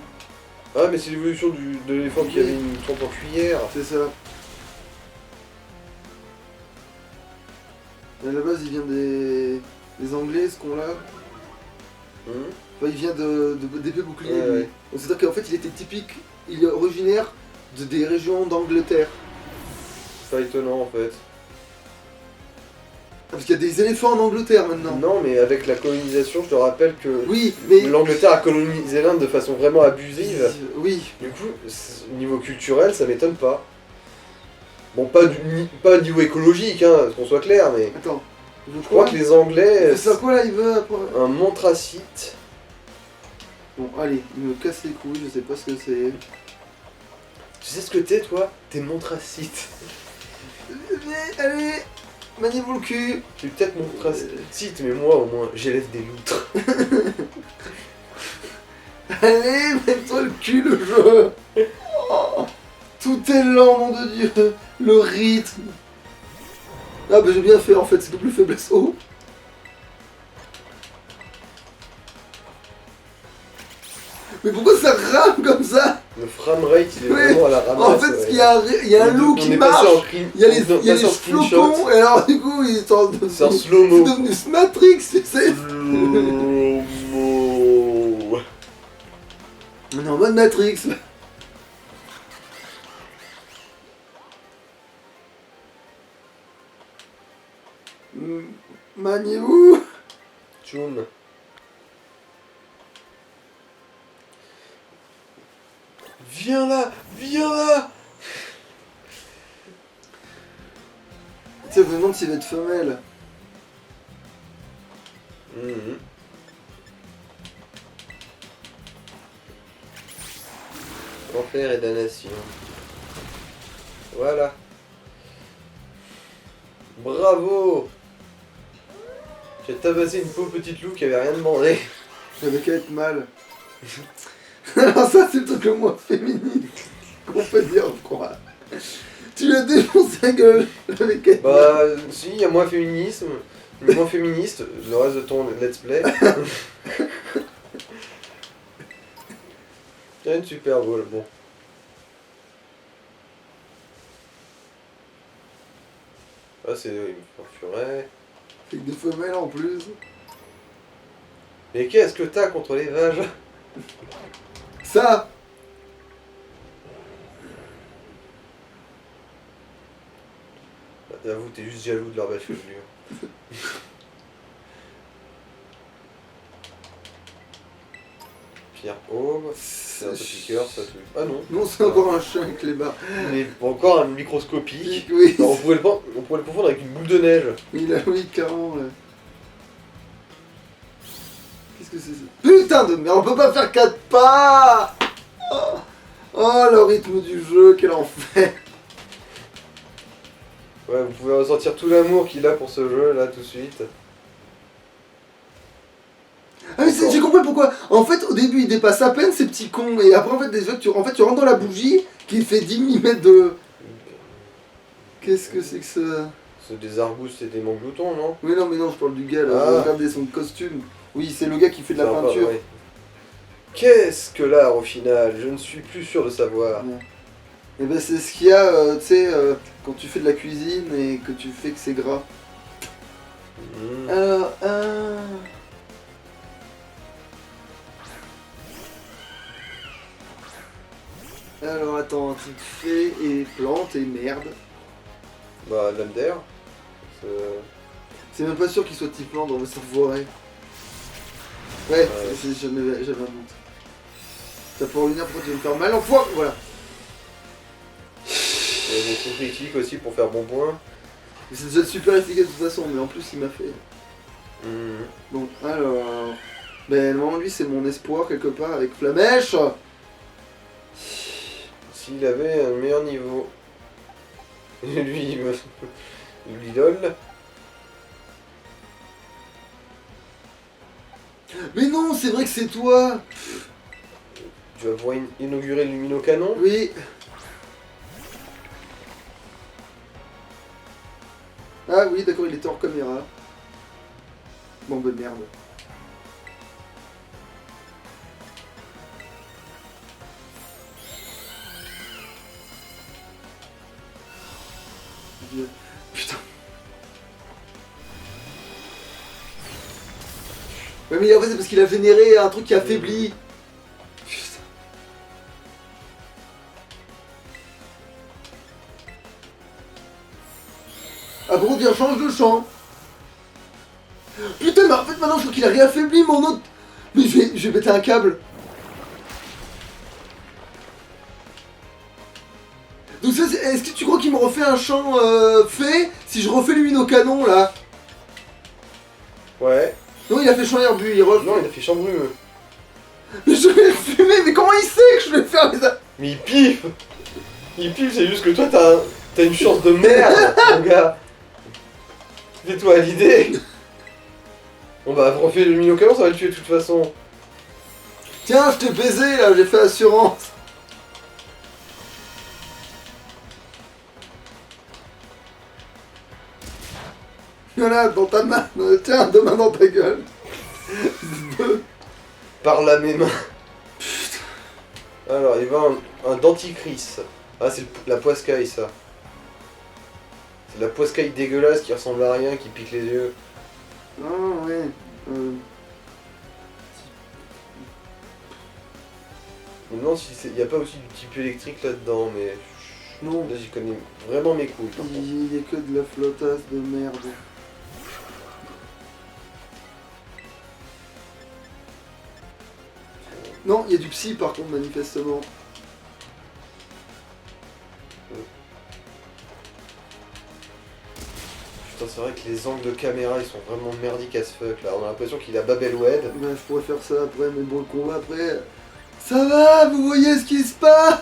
Ah, mais c'est l'évolution de l'éléphant qui avait une trompe en cuillère. c'est ça. À la base, il vient des Anglais, ce qu'on là. Hmm. Enfin, il vient d'épée bouclier, Ouais, lui. ouais. Donc, c'est-à-dire qu'en fait, il était typique, il est originaire des régions d'Angleterre. C'est pas étonnant en fait. Parce qu'il y a des éléphants en Angleterre maintenant. Non, mais avec la colonisation, je te rappelle que Oui, mais. l'Angleterre a colonisé l'Inde de façon vraiment abusive. Oui. Du coup, niveau culturel, ça m'étonne pas. Bon, pas au niveau écologique, hein, qu'on soit clair, mais Attends. je crois que les Anglais. C'est quoi là, il veut après? Un montracite. Bon, allez, il me casse les couilles, je sais pas ce que c'est. Tu sais ce que t'es, toi? T'es montracite. Allez, maniez-vous le cul. Tu es peut-être montracite, mais moi, au moins, j'élève des loutres. Allez, mets-toi le cul, le jeu. Oh, tout est lent, nom de Dieu. Le rythme. Ah bah j'ai bien fait, en fait, c'est double faiblesse. Oh. Mais pourquoi ça rame comme ça? Le framerate, il est Ouais. vraiment à la ramasse. En fait, il y a un loup qui marche. Il y a les flocons, et alors du coup, ils sont C'est un slow-mo. c'est devenu Matrix, tu sais. Slow-mo. On est en mode Matrix. Maniez-vous. Tchoum. Viens là, viens là. Tu sais, je me demande s'il va être femelle. Mhm. Enfer et damnation. Voilà. Bravo. J'ai tabassé une pauvre petite loup qui avait rien demandé. J'avais qu'à être mal. Alors ça, c'est le truc le moins féministe qu'on peut dire, je crois. Tu lui as défoncé la gueule avec qu'à être mal. Bah, si, il y a moins féminisme. Moins féministe, le reste de ton let's play. Il y a une Super Bowl, bon. Ah, c'est une forfuret. Avec des femelles en plus. Mais qu'est-ce que t'as contre les vages? Ça. Avoue, t'es juste jaloux de leur belle chevelure. Pierre Auve, c'est un peu piqueur, ça tout. Ah non. Non, c'est encore un chien avec les barres. Mais encore un microscopique. Oui. Non, on pourrait le confondre avec une boule de neige. Il a, oui, carrément, là. Qu'est-ce que c'est ça? Putain de merde, on peut pas faire 4 pas. Oh, le rythme du jeu, quel enfer. Ouais, vous pouvez ressentir tout l'amour qu'il a pour ce jeu là tout de suite. Ah mais j'ai compris pourquoi. En fait, au début, il dépasse à peine ces petits cons. Et après, en fait, déjà, tu rentres dans la bougie qui fait 10 mm de... Qu'est-ce que c'est que ça? C'est des arbustes et des mangloutons, non? Oui, non, mais non, je parle du gars, là. Ah. Regardez son costume. Oui, c'est le gars qui fait de la C'est un peu- peinture. ouais. Qu'est-ce que l'art au final? Je ne suis plus sûr de savoir. Et ben, c'est ce qu'il y a, tu sais, quand tu fais de la cuisine et que tu fais que c'est gras. Mhm. Alors, Alors, attends, tu fais et plante et merde. Bah, l'Alder. C'est même pas sûr qu'il soit type plante dans le enfoiré. Ouais, j'avais un doute. T'as pour lunaire, pourquoi tu veux me faire mal, enfoiré? Voilà. Il y a des coups critiques aussi pour faire bon point. C'est déjà super efficace de toute façon, mais en plus il m'a fait. Mhm. Bon, alors. Ben, normalement, lui, c'est mon espoir quelque part avec Flamèche. S'il avait un meilleur niveau. Lui, il me... Lui, lol. Mais non, c'est vrai que c'est toi. Tu vas pouvoir inaugurer le luminocanon. Oui. Ah oui, d'accord, il était hors caméra. Bon, ben merde. Putain. Ouais, mais en fait, c'est parce qu'il a généré un truc qui affaiblit. Putain. Ah bon, tiens, change de champ. Putain, mais en fait, maintenant, je crois qu'il a réaffaibli mon autre. Mais je vais péter un câble. Donc ça, est-ce que tu crois qu'il me refait un champ fait si je refais luminocanon là? Ouais. Non, il a fait champ herbu, il refait. Non, il a fait chambrumeux. Mais je vais le fumer, mais comment il sait que je vais faire les... Mais il piffe. Il piffe, c'est juste que toi, t'as une chance de merde, mon gars. Fais-toi à l'idée. On va refaire le luminocanon, ça va le tuer de toute façon. Tiens, je t'ai baisé là, j'ai fait assurance. Voilà, dans ta main. Tiens, deux mains dans ta gueule. Deux. Par là mes mains. Alors, il va un dentifrice. Ah, c'est la poiscaille, ça. C'est la poiscaille dégueulasse qui ressemble à rien, qui pique les yeux. Ah ouais. Je me demande s'il n'y a pas aussi du type électrique là-dedans, mais... Non. Là, j'y connais vraiment mes couilles, par contre. Il y a que de la flottasse de merde. Non, il y a du psy par contre, manifestement. Putain, c'est vrai que les angles de caméra, ils sont vraiment merdiques as fuck, là. On a l'impression qu'il a Babelwed. Ouais, je pourrais faire ça après, mais bon, le combat après... Ça va, vous voyez ce qui se passe?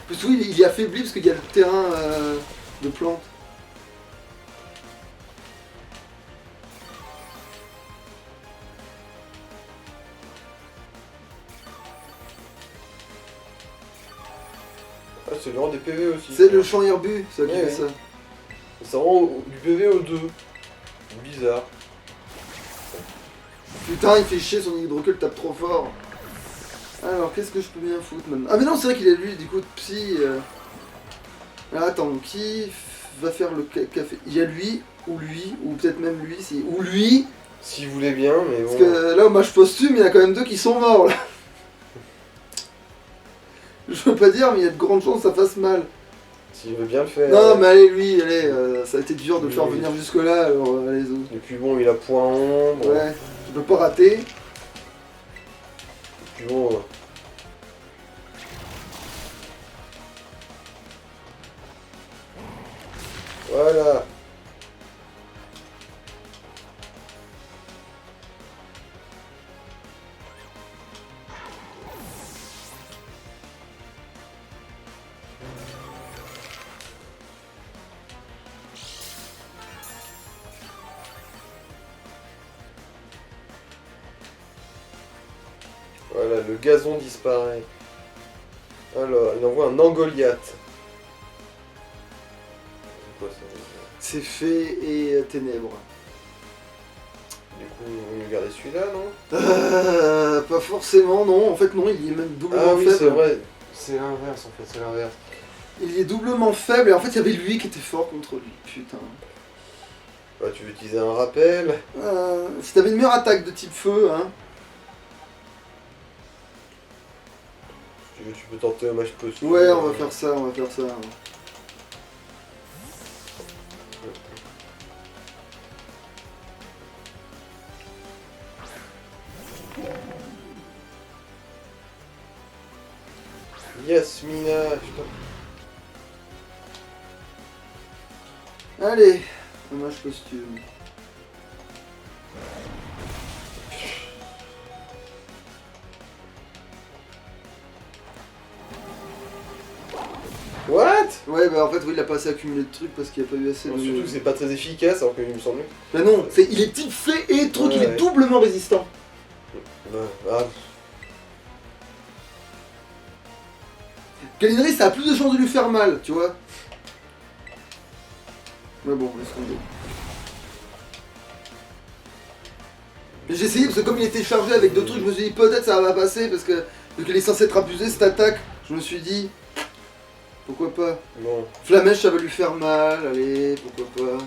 Parce que oui, il est affaibli parce qu'il y a le terrain de plantes. Ah, c'est vraiment des PV aussi. C'est le champ herbu, ça qui Ouais, fait ouais. ça. Ça rend du PV au 2. Bizarre. Putain, il fait chier, son hydrocule tape trop fort. Alors, qu'est-ce que je peux bien foutre maintenant? Ah mais non, c'est vrai qu'il a lui, du coup, de psy... Alors attends, qui va faire le café? Il y a lui, ou peut-être même lui, si... Ou lui. Si vous voulez bien, mais bon... Parce que là, au match posthume, il y en a quand même deux qui sont morts, là. Je veux pas dire, mais il y a de grandes chances que ça fasse mal. S'il veut bien le faire. Non, mais allez, lui, allez, ça a été dur de le faire Oui. venir jusque-là, alors allez-y. Et puis bon, il a point ombre. Ouais, tu peux pas rater. Et puis bon... Voilà. Voilà, le gazon disparaît. Alors, il envoie un Angoliath. C'est quoi ça? C'est fait et ténèbres. Du coup, on va garder celui-là, non? Pas forcément, non. En fait, non, il y est même doublement Ah oui, faible. c'est vrai. C'est l'inverse, en fait, c'est l'inverse. Il y est doublement faible, et en fait, il y avait lui qui était fort contre lui. Putain. Bah, tu veux utiliser un rappel? Si t'avais une meilleure attaque de type feu, hein. Tu peux tenter un match possible. Ouais, on va faire ça, on va faire ça. Yasmina, Allez, dommage costume. What? Ouais, bah en fait, oui, il a pas assez accumulé de trucs parce qu'il a pas eu assez de. Surtout que c'est pas très efficace, alors qu'il me semble. Bah non, il est type fait et truc, il est Ouais. doublement résistant. Ah, Kalinri, ça a plus de chances de lui faire mal, tu vois. Mais bon, laisse tomber. J'ai essayé parce que comme il était chargé avec deux trucs, je me suis dit peut-être ça va passer parce que vu qu'il est censé être abusé cette attaque, je me suis dit pourquoi pas. bon. Flamèche ça va lui faire mal, allez, pourquoi pas.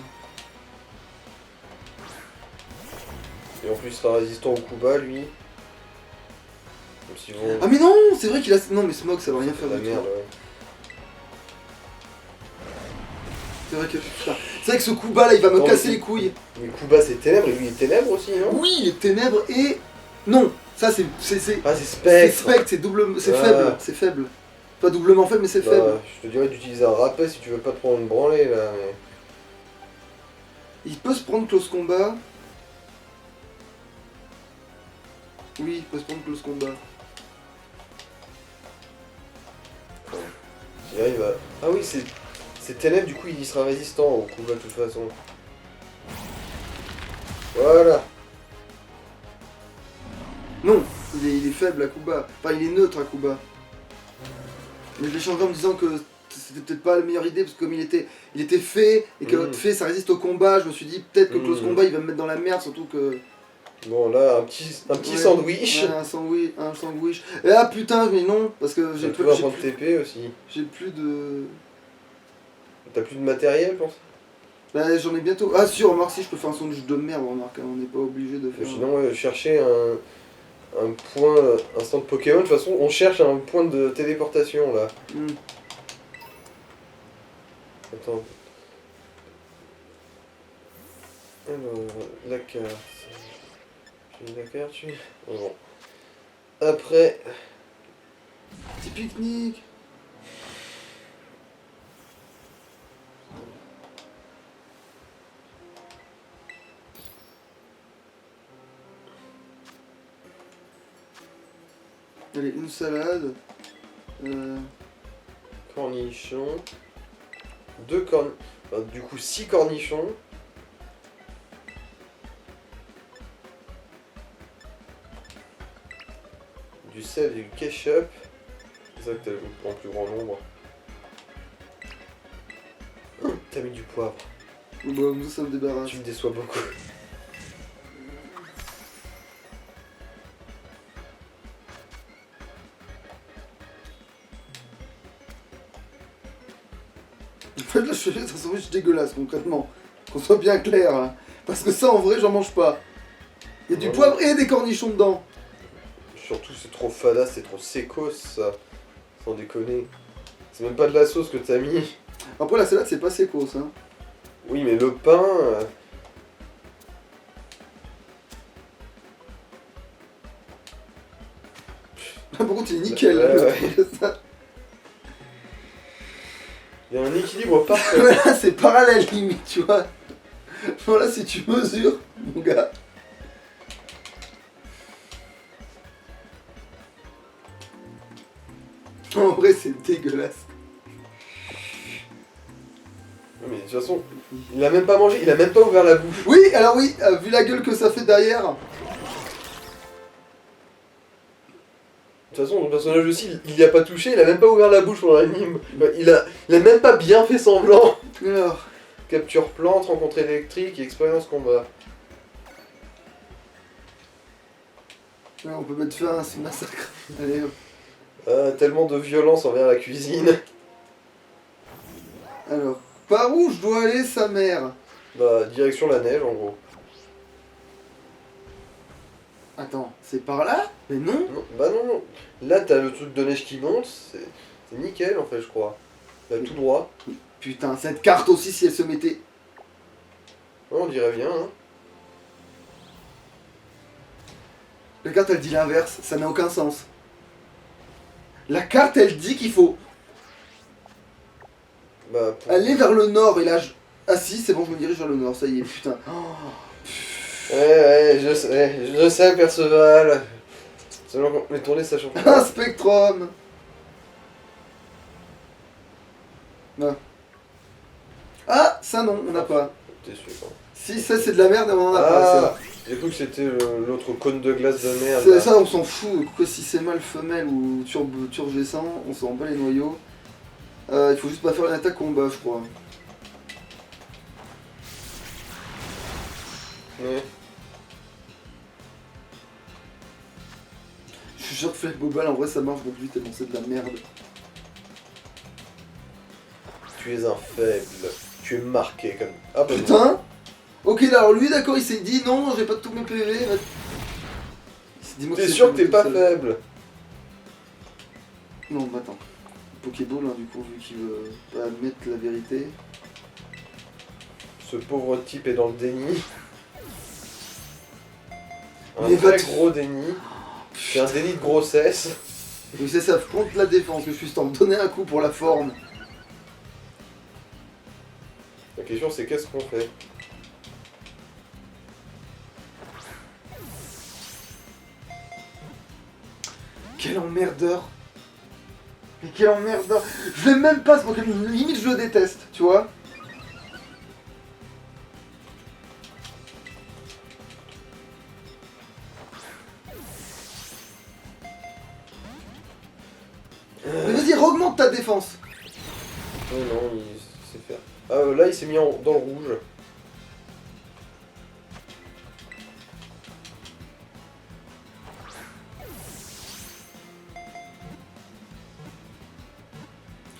Et en plus, il sera résistant au coup bas, lui. Même si bon. Ah mais non, c'est vrai qu'il a... Non mais Smog ça va rien faire la du tout. merde, ouais. C'est vrai que... Putain. C'est vrai que ce coup bas là il va me Attends, casser mais- les couilles. Mais coup bas, c'est ténèbres, et lui, il est ténèbres aussi, non? Oui, il est ténèbres et... Non, ça c'est... Ah, c'est C'est spectre. spectre, c'est double... C'est Ah. faible, c'est faible. Pas doublement faible mais c'est faible. Bah, je te dirais d'utiliser un rappel si tu veux pas te prendre une branlée, là, mais... Il peut se prendre close combat. Oui, il peut se prendre close combat. Il arrive à... Ah oui, c'est ténèbres, du coup, il sera résistant au coup bas, de toute façon. Voilà. Non, il est faible à Kuba. Enfin, il est neutre à Kuba. Mais je l'ai changé en me disant que c'était peut-être pas la meilleure idée parce que comme il était fait et que fait ça résiste au combat, je me suis dit peut-être que close combat il va me mettre dans la merde, surtout que. Bon, là, un petit Ouais, sandwich. ouais, un sandwich. Et ah putain, mais non, parce que Tu peux prendre TP aussi. j'ai plus de. T'as plus de matériel, pense. Bah j'en ai bientôt. Ah si, remarque si je peux faire un sandwich de merde, remarque, hein, on n'est pas obligé de faire. Sinon, ouais, chercher un point, un stand Pokémon. De toute façon, on cherche un point de téléportation, là. Hmm. Attends. Alors, la carte. J'ai la carte, tu... Bon. Après... Petit pique-nique. Allez, une salade. Cornichons. Deux cornichons. Du coup, 6 cornichons. Du sel et du ketchup. C'est ça que t'as en plus grand nombre. T'as mis du poivre. Bon, ça me débarrasse. Tu me déçois beaucoup. En fait, là, je fais juste un sandwich dégueulasse, concrètement. Qu'on soit bien clair. Hein. Parce que ça, en vrai, j'en mange pas. Il y a du Ouais, poivre et des cornichons dedans. Surtout, c'est trop fadasse, c'est trop sécos, ça. Sans déconner. C'est même pas de la sauce que t'as mis. Après, la salade, c'est pas sécos, hein. Oui, mais le pain... Par contre, il est nickel. Ouais, là, ouais. ça. Il y a un équilibre parfait. Mais là, c'est parallèle, limite, tu vois. Voilà, si tu mesures, mon gars. En vrai, c'est dégueulasse. Mais de toute façon, il a même pas mangé, il a même pas ouvert la bouche. Oui, alors oui, vu la gueule que ça fait derrière. De toute façon, le personnage aussi, il y a pas touché, il a même pas ouvert la bouche pour l'anime. Il a même pas bien fait semblant. Alors, Capture plante, rencontre électrique et expérience combat. ouais, on peut mettre fin à ce massacre. Allez, hop. Tellement de violence envers la cuisine. Alors, par où je dois aller, sa mère? Bah, direction la neige en gros. Attends, c'est par là? Mais non. Non, bah non, non. Là, t'as le truc de neige qui monte, c'est nickel en fait, je crois. Là, tout droit. Putain, cette carte aussi, si elle se mettait... Ouais, on dirait bien, hein. La carte, elle dit l'inverse, ça n'a aucun sens. La carte, elle dit qu'il faut Bah, pour... aller vers le nord, et là, ah si, c'est bon, je me dirige vers le nord, ça y est, putain. Ouais, je sais, Perceval. Seulement les tournées, ça change Un pas. spectrum. Non. Ah, ça non, on n'a pas. T'es sûr, hein. Si, ça c'est de la merde, on en a pas, ça. Ah, j'ai cru que c'était l'autre cône de glace de merde. C'est là. ça, on s'en fout. Que si c'est mâle, femelle ou turgescent, on s'en rend pas les noyaux. Il faut juste pas faire une attaque combat, je crois. Ouais. Je suis sûr que Flake Bobal, en vrai, ça marche contre lui tellement c'est de la merde. Tu es un faible. Tu es marqué comme. Ah bah non. Putain. Ok, là, alors lui, d'accord, il s'est dit non, j'ai pas tous mes PV. Dis-moi T'es c'est sûr que faible t'es pas tout seul. faible? Non, bah attends. Pokéball, hein, du coup, vu qu'il veut pas admettre la vérité. Ce pauvre type est dans le déni. Un Mais très va te- gros déni. C'est un déni de grossesse. Donc c'est ça, contre la défense, que je suis en donner un coup pour la forme. La question c'est qu'est-ce qu'on fait? Quel emmerdeur. Mais quel emmerdeur. Je l'aime même pas ce Pokémon, limite je le déteste, tu vois. Mais vas-y, augmente ta défense. Non, non, il sait faire. Ah, là il s'est mis dans le rouge.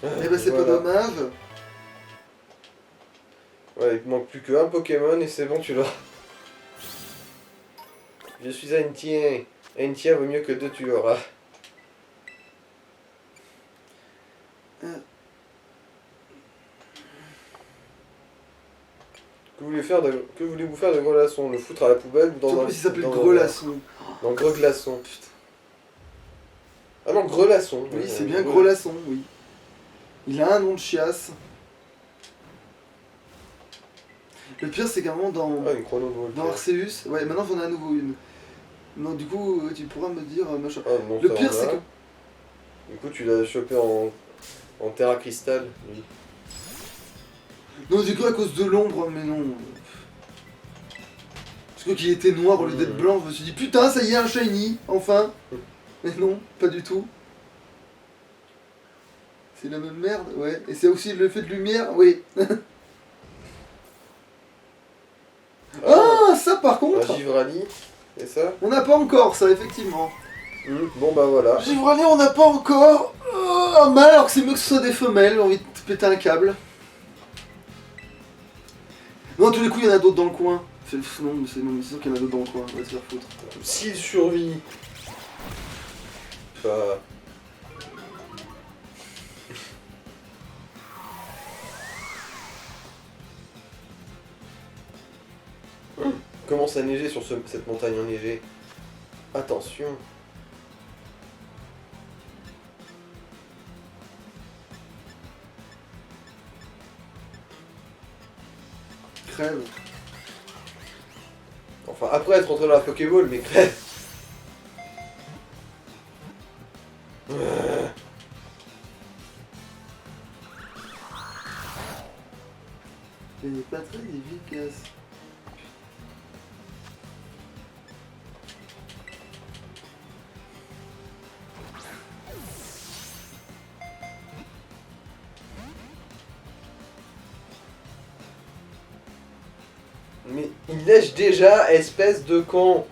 Eh ben c'est Voilà. pas dommage. Ouais, il te manque plus qu'un Pokémon et c'est bon, tu l'as. Je suis un tien. Un tien vaut mieux que deux, tu l'auras. Que voulez-vous faire de Grelasson? Le foutre à la poubelle ou En dans un... plus il s'appelle dans un- Grelasson. Dans Greglasson. Ah non, Grelasson. Oui, c'est bien Grelasson, oui. Il a un nom de chiasse. Le pire c'est qu'à un moment dans... Ah, une chrono ball. Dans Arceus, ouais, maintenant j'en ai à nouveau une. Non, du coup, tu pourras me dire machin. Ah, non, Le ça pire, en a. c'est que. Du coup, tu l'as chopé en Terra Cristal, lui. Non, j'ai cru à cause de l'ombre, mais non. Parce que qu'il était noir au lieu d'être blanc, je me suis dit putain, ça y est, un shiny, enfin. Mais non, pas du tout. C'est la même merde, ouais. Et c'est aussi l'effet de lumière, oui. Ah, ça par contre, Un Givrani, c'est ça? on n'a pas encore ça, effectivement. Bon bah voilà. Givralé, on n'a pas encore un mâle, alors que c'est mieux que ce soit des femelles, j'ai envie de péter un câble. Non, à tous les coups, il y en a d'autres dans le coin. Non, mais c'est sûr qu'il y en a d'autres dans le coin, on va se faire foutre. S'il survit. Bah. Commence à neiger sur cette montagne enneigée. Attention. Crève. Enfin, après être rentré dans la Pokéball, mais crève. Il n'est pas très efficace. Mais il neige déjà, espèce de con.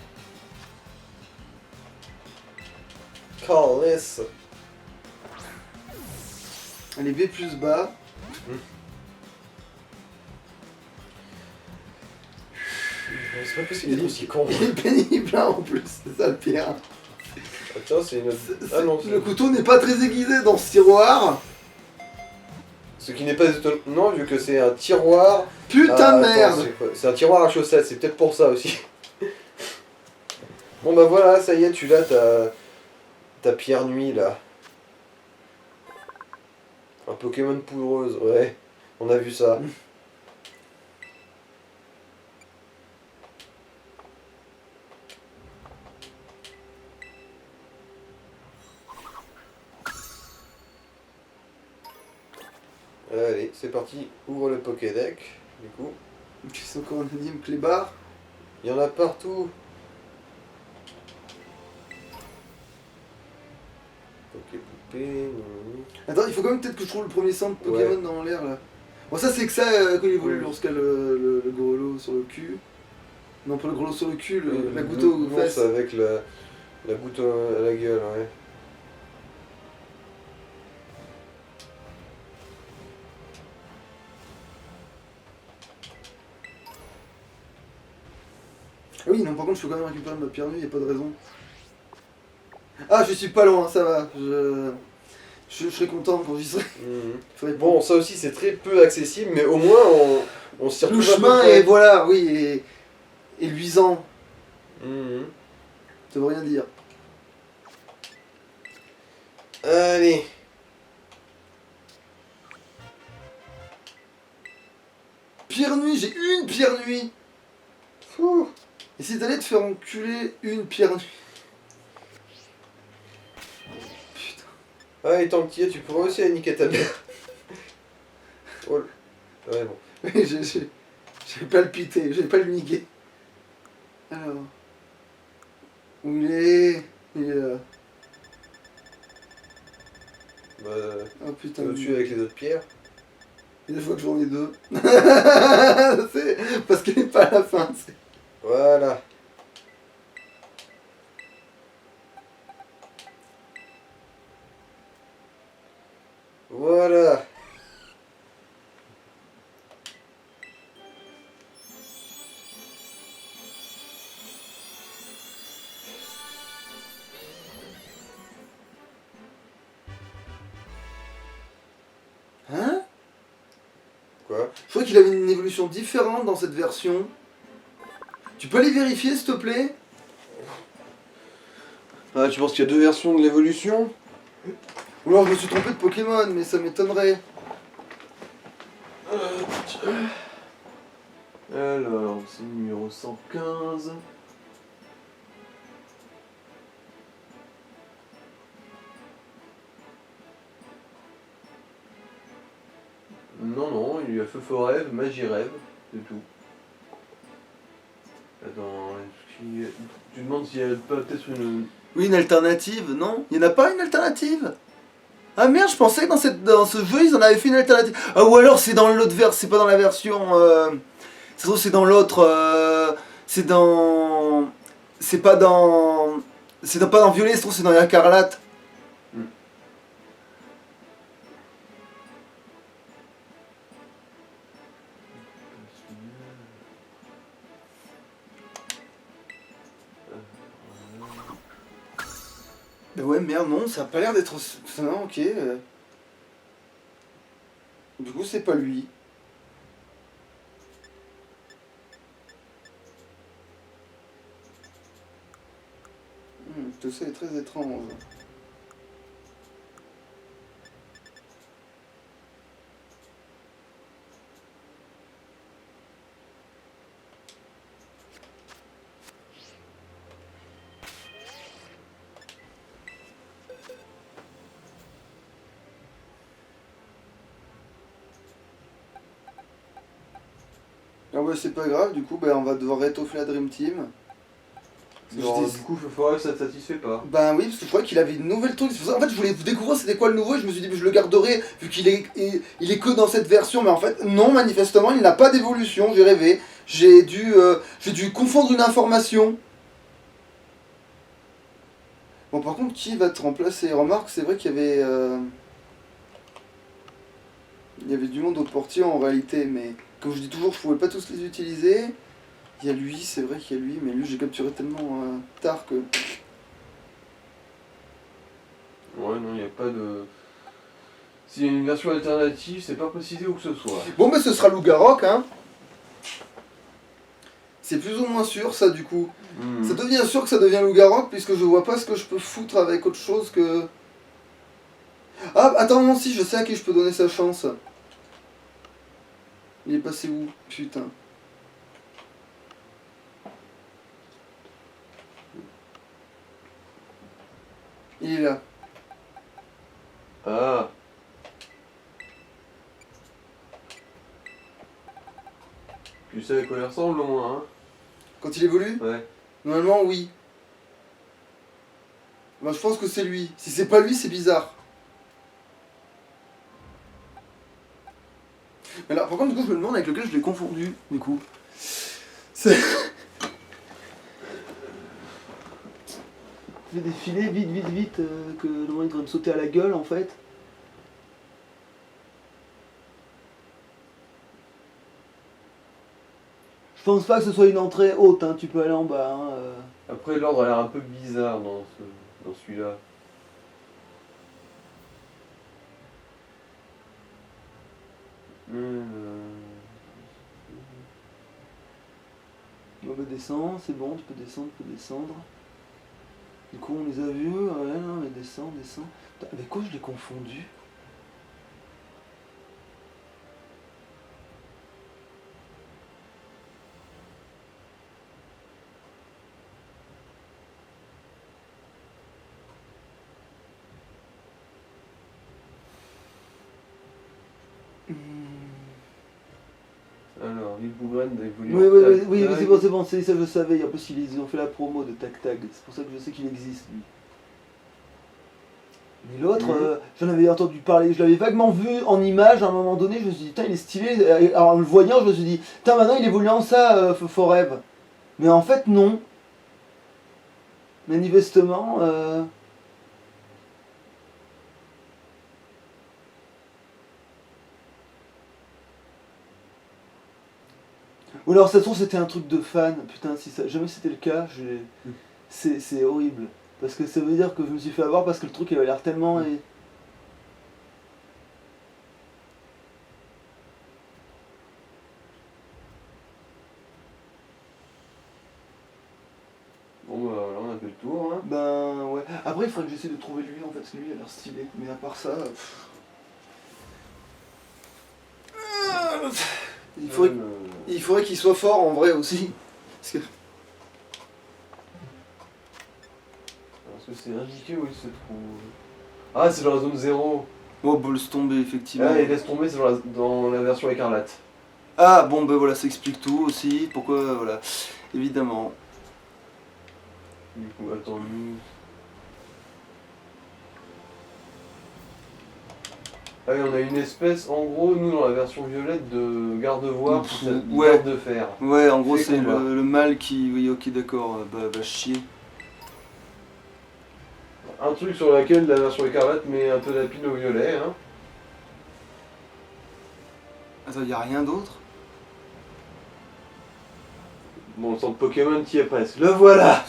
Carless. Allez, B plus bas. C'est pas possible d'être aussi con. Il est pénible hein, en plus, c'est ça le pire. Ah, tiens, c'est une... Ah non, Le couteau n'est pas très aiguisé dans ce tiroir. Ce qui n'est pas étonnant vu que c'est un tiroir. Putain Ah, de attends, merde. c'est quoi? C'est un tiroir à chaussettes, c'est peut-être pour ça aussi. Bon bah voilà, ça y est, tu l'as ta pierre nuit là. Un Pokémon poudreuse, ouais. On a vu ça. Allez, c'est parti. Ouvre le Pokédex, du coup. C'est encore un énième clébard. Il y en a partout. Poképoupée. Attends, il faut quand même peut-être que je trouve le premier centre Pokémon dans l'air là. Bon, ça c'est que ça quand il évolue lorsqu'il y a le grelot sur le cul. Non, pas le grelot sur le cul, la goutte aux fesses. C'est avec la goutte à la gueule, ouais. Ah oui, non, par contre, je peux quand même récupérer ma pierre nue, y a pas de raison. Ah, je suis pas loin, ça va. Je serai content quand j'y serai. Bon, ça aussi c'est très peu accessible, mais au moins on s'y retrouve. Le chemin est, voilà, oui, est luisant. Ça veut rien dire. Allez. Pierre nuit, j'ai une pierre nuit. Fou. Et si t'allais te faire enculer une pierre nuit. Putain. Ah, et tant que tu y es, tu pourrais aussi aller niquer ta mère. Oh. Ouais, bon. J'ai palpité, j'ai pas le niquer. Alors. Où il est? Il est là. Bah, Oh putain. au-dessus avec les autres pierres. Et des fois que j'en ai deux. C'est parce qu'il est pas à la fin. Voilà. Voilà. Hein? Quoi? Je crois qu'il avait une évolution différente dans cette version. Tu peux aller vérifier s'il te plaît? Ah, tu penses qu'il y a deux versions de l'évolution? Ou alors je me suis trompé de Pokémon, mais ça m'étonnerait. Alors, c'est le numéro 115. Non, il y a Feu Rêve, Magie Rêve, c'est tout. Attends, tu demandes s'il y a pas peut-être une... Oui, une alternative, non? Il n'y en a pas une alternative? Ah merde, je pensais que dans ce jeu ils en avaient fait une alternative. Ah, ou alors c'est dans l'autre version, c'est pas dans la version. Ça se trouve c'est dans l'autre. C'est dans. C'est pas dans. Pas dans Violet, ça se trouve c'est dans Écarlate. Mais ouais, merde, non, ça a pas l'air d'être. Non, ok. Du coup, c'est pas lui. Tout ça est très étrange. Ah ouais, c'est pas grave, du coup, bah, on va devoir étoffer la Dream Team. Non, du coup, Feu Rêve, ça te satisfait pas? Ben oui, parce que je croyais qu'il avait une nouvelle truc. En fait, je voulais découvrir c'était quoi le nouveau et je me suis dit, je le garderai vu qu'il est, il est que dans cette version. Mais en fait, non, manifestement, il n'a pas d'évolution. J'ai rêvé. J'ai dû confondre une information. Bon, par contre, qui va te remplacer? Remarque, c'est vrai qu'il y avait... il y avait du monde au portier en réalité, mais comme je dis toujours, je pouvais pas tous les utiliser. Il y a lui, c'est vrai qu'il y a lui, mais lui j'ai capturé tellement tard que... Ouais, non, il n'y a pas de... S'il y a une version alternative, c'est pas précisé où que ce soit. Bon, bah ce sera Lougarok, hein. C'est plus ou moins sûr, ça, du coup. Ça devient sûr que ça devient Lougarok, puisque je vois pas ce que je peux foutre avec autre chose que... Ah, attends, non, si, je sais à qui je peux donner sa chance. Il est passé où? Putain. Il est là. Ah. Tu sais à quoi il ressemble au moins, hein? Quand il évolue? Ouais. Normalement, oui. Bah, je pense que c'est lui. Si c'est pas lui, c'est bizarre. Mais là, par contre, du coup, je me demande avec lequel je l'ai confondu, du coup. C'est... Je vais défiler vite, que le moment il devrait me sauter à la gueule, en fait. Je pense pas que ce soit une entrée haute, hein. Tu peux aller en bas, hein. Après, l'ordre a l'air un peu bizarre dans celui-là. On va descendre, c'est bon, tu peux descendre. Du coup, on les a vus, ouais, non, mais descends. Putain, avec quoi je l'ai confondu? Alors, Villebougraine évolue. Oui, c'est bon, c'est ça, je savais. En plus, ils ont fait la promo de Tac Tag, c'est pour ça que je sais qu'il existe, lui. Mais l'autre, j'en avais entendu parler, je l'avais vaguement vu en image à un moment donné, je me suis dit, putain, il est stylé. Alors, en le voyant, je me suis dit, putain, maintenant il évolue en ça, Forever. Mais en fait, non. Manifestement, Ou alors, ça se trouve, c'était un truc de fan. Putain, si ça, jamais c'était le cas, c'est horrible. Parce que ça veut dire que je me suis fait avoir parce que le truc il avait l'air tellement. Bon, bah voilà, on a fait le tour, hein. Ben ouais. Après, il faudrait que j'essaie de trouver lui en fait, parce que lui il a l'air stylé. Mais à part ça. Il faudrait qu'il soit fort en vrai aussi. Parce que. Parce que c'est indiqué où il se trouve. Ah, c'est dans la zone 0. Oh, bah laisse tomber, effectivement. Ah, et laisse tomber, c'est dans la version écarlate. Ah, bon, ben voilà, ça explique tout aussi. Pourquoi, voilà. Évidemment. Du coup, attends, nous. Ah oui, on a une espèce, en gros, nous dans la version violette, de garde-voie pour cette Ouais. garde de fer. Ouais, en gros, Fait c'est combat. le mâle qui. Oui, ok, d'accord, bah chier. Un truc sur lequel la version écarlate met un peu d'apine au violet, hein. Attends, y'a rien d'autre? Bon, le centre Pokémon qui est presque. Le voilà.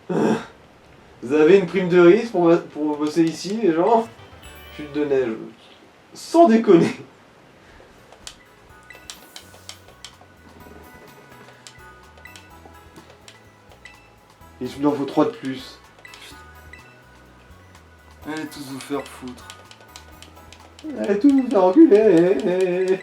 Vous avez une prime de risque pour bosser ici, les gens? Chute de neige. Sans déconner. Et je m'en faut 3 de plus. Allez tous vous faire foutre. Allez, tout vous faire enculer.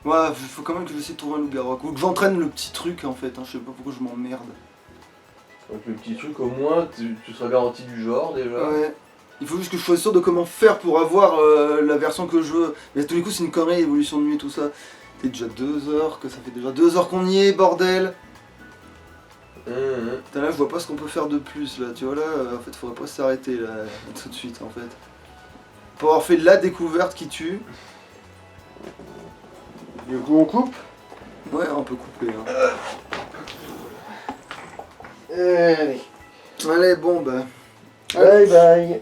Ouais, faut quand même que j'essaie de trouver un loup-garou. Ou que j'entraîne le petit truc en fait, hein. Je sais pas pourquoi je m'emmerde. Donc le petit truc, au moins, tu seras garanti du genre déjà. Ouais. Il faut juste que je sois sûr de comment faire pour avoir la version que je veux. Mais à tous les coups, c'est une connerie, évolution de nuit, tout ça. C'est déjà 2 heures, que ça fait déjà 2 heures qu'on y est, bordel. Putain, là, je vois pas ce qu'on peut faire de plus, là. Tu vois, là, en fait, faudrait pas s'arrêter, là, tout de suite, en fait. Pour avoir fait la découverte qui tue. Du coup, on coupe. Ouais, on peut couper, hein. Allez. Allez, bon, bah. Bye bye.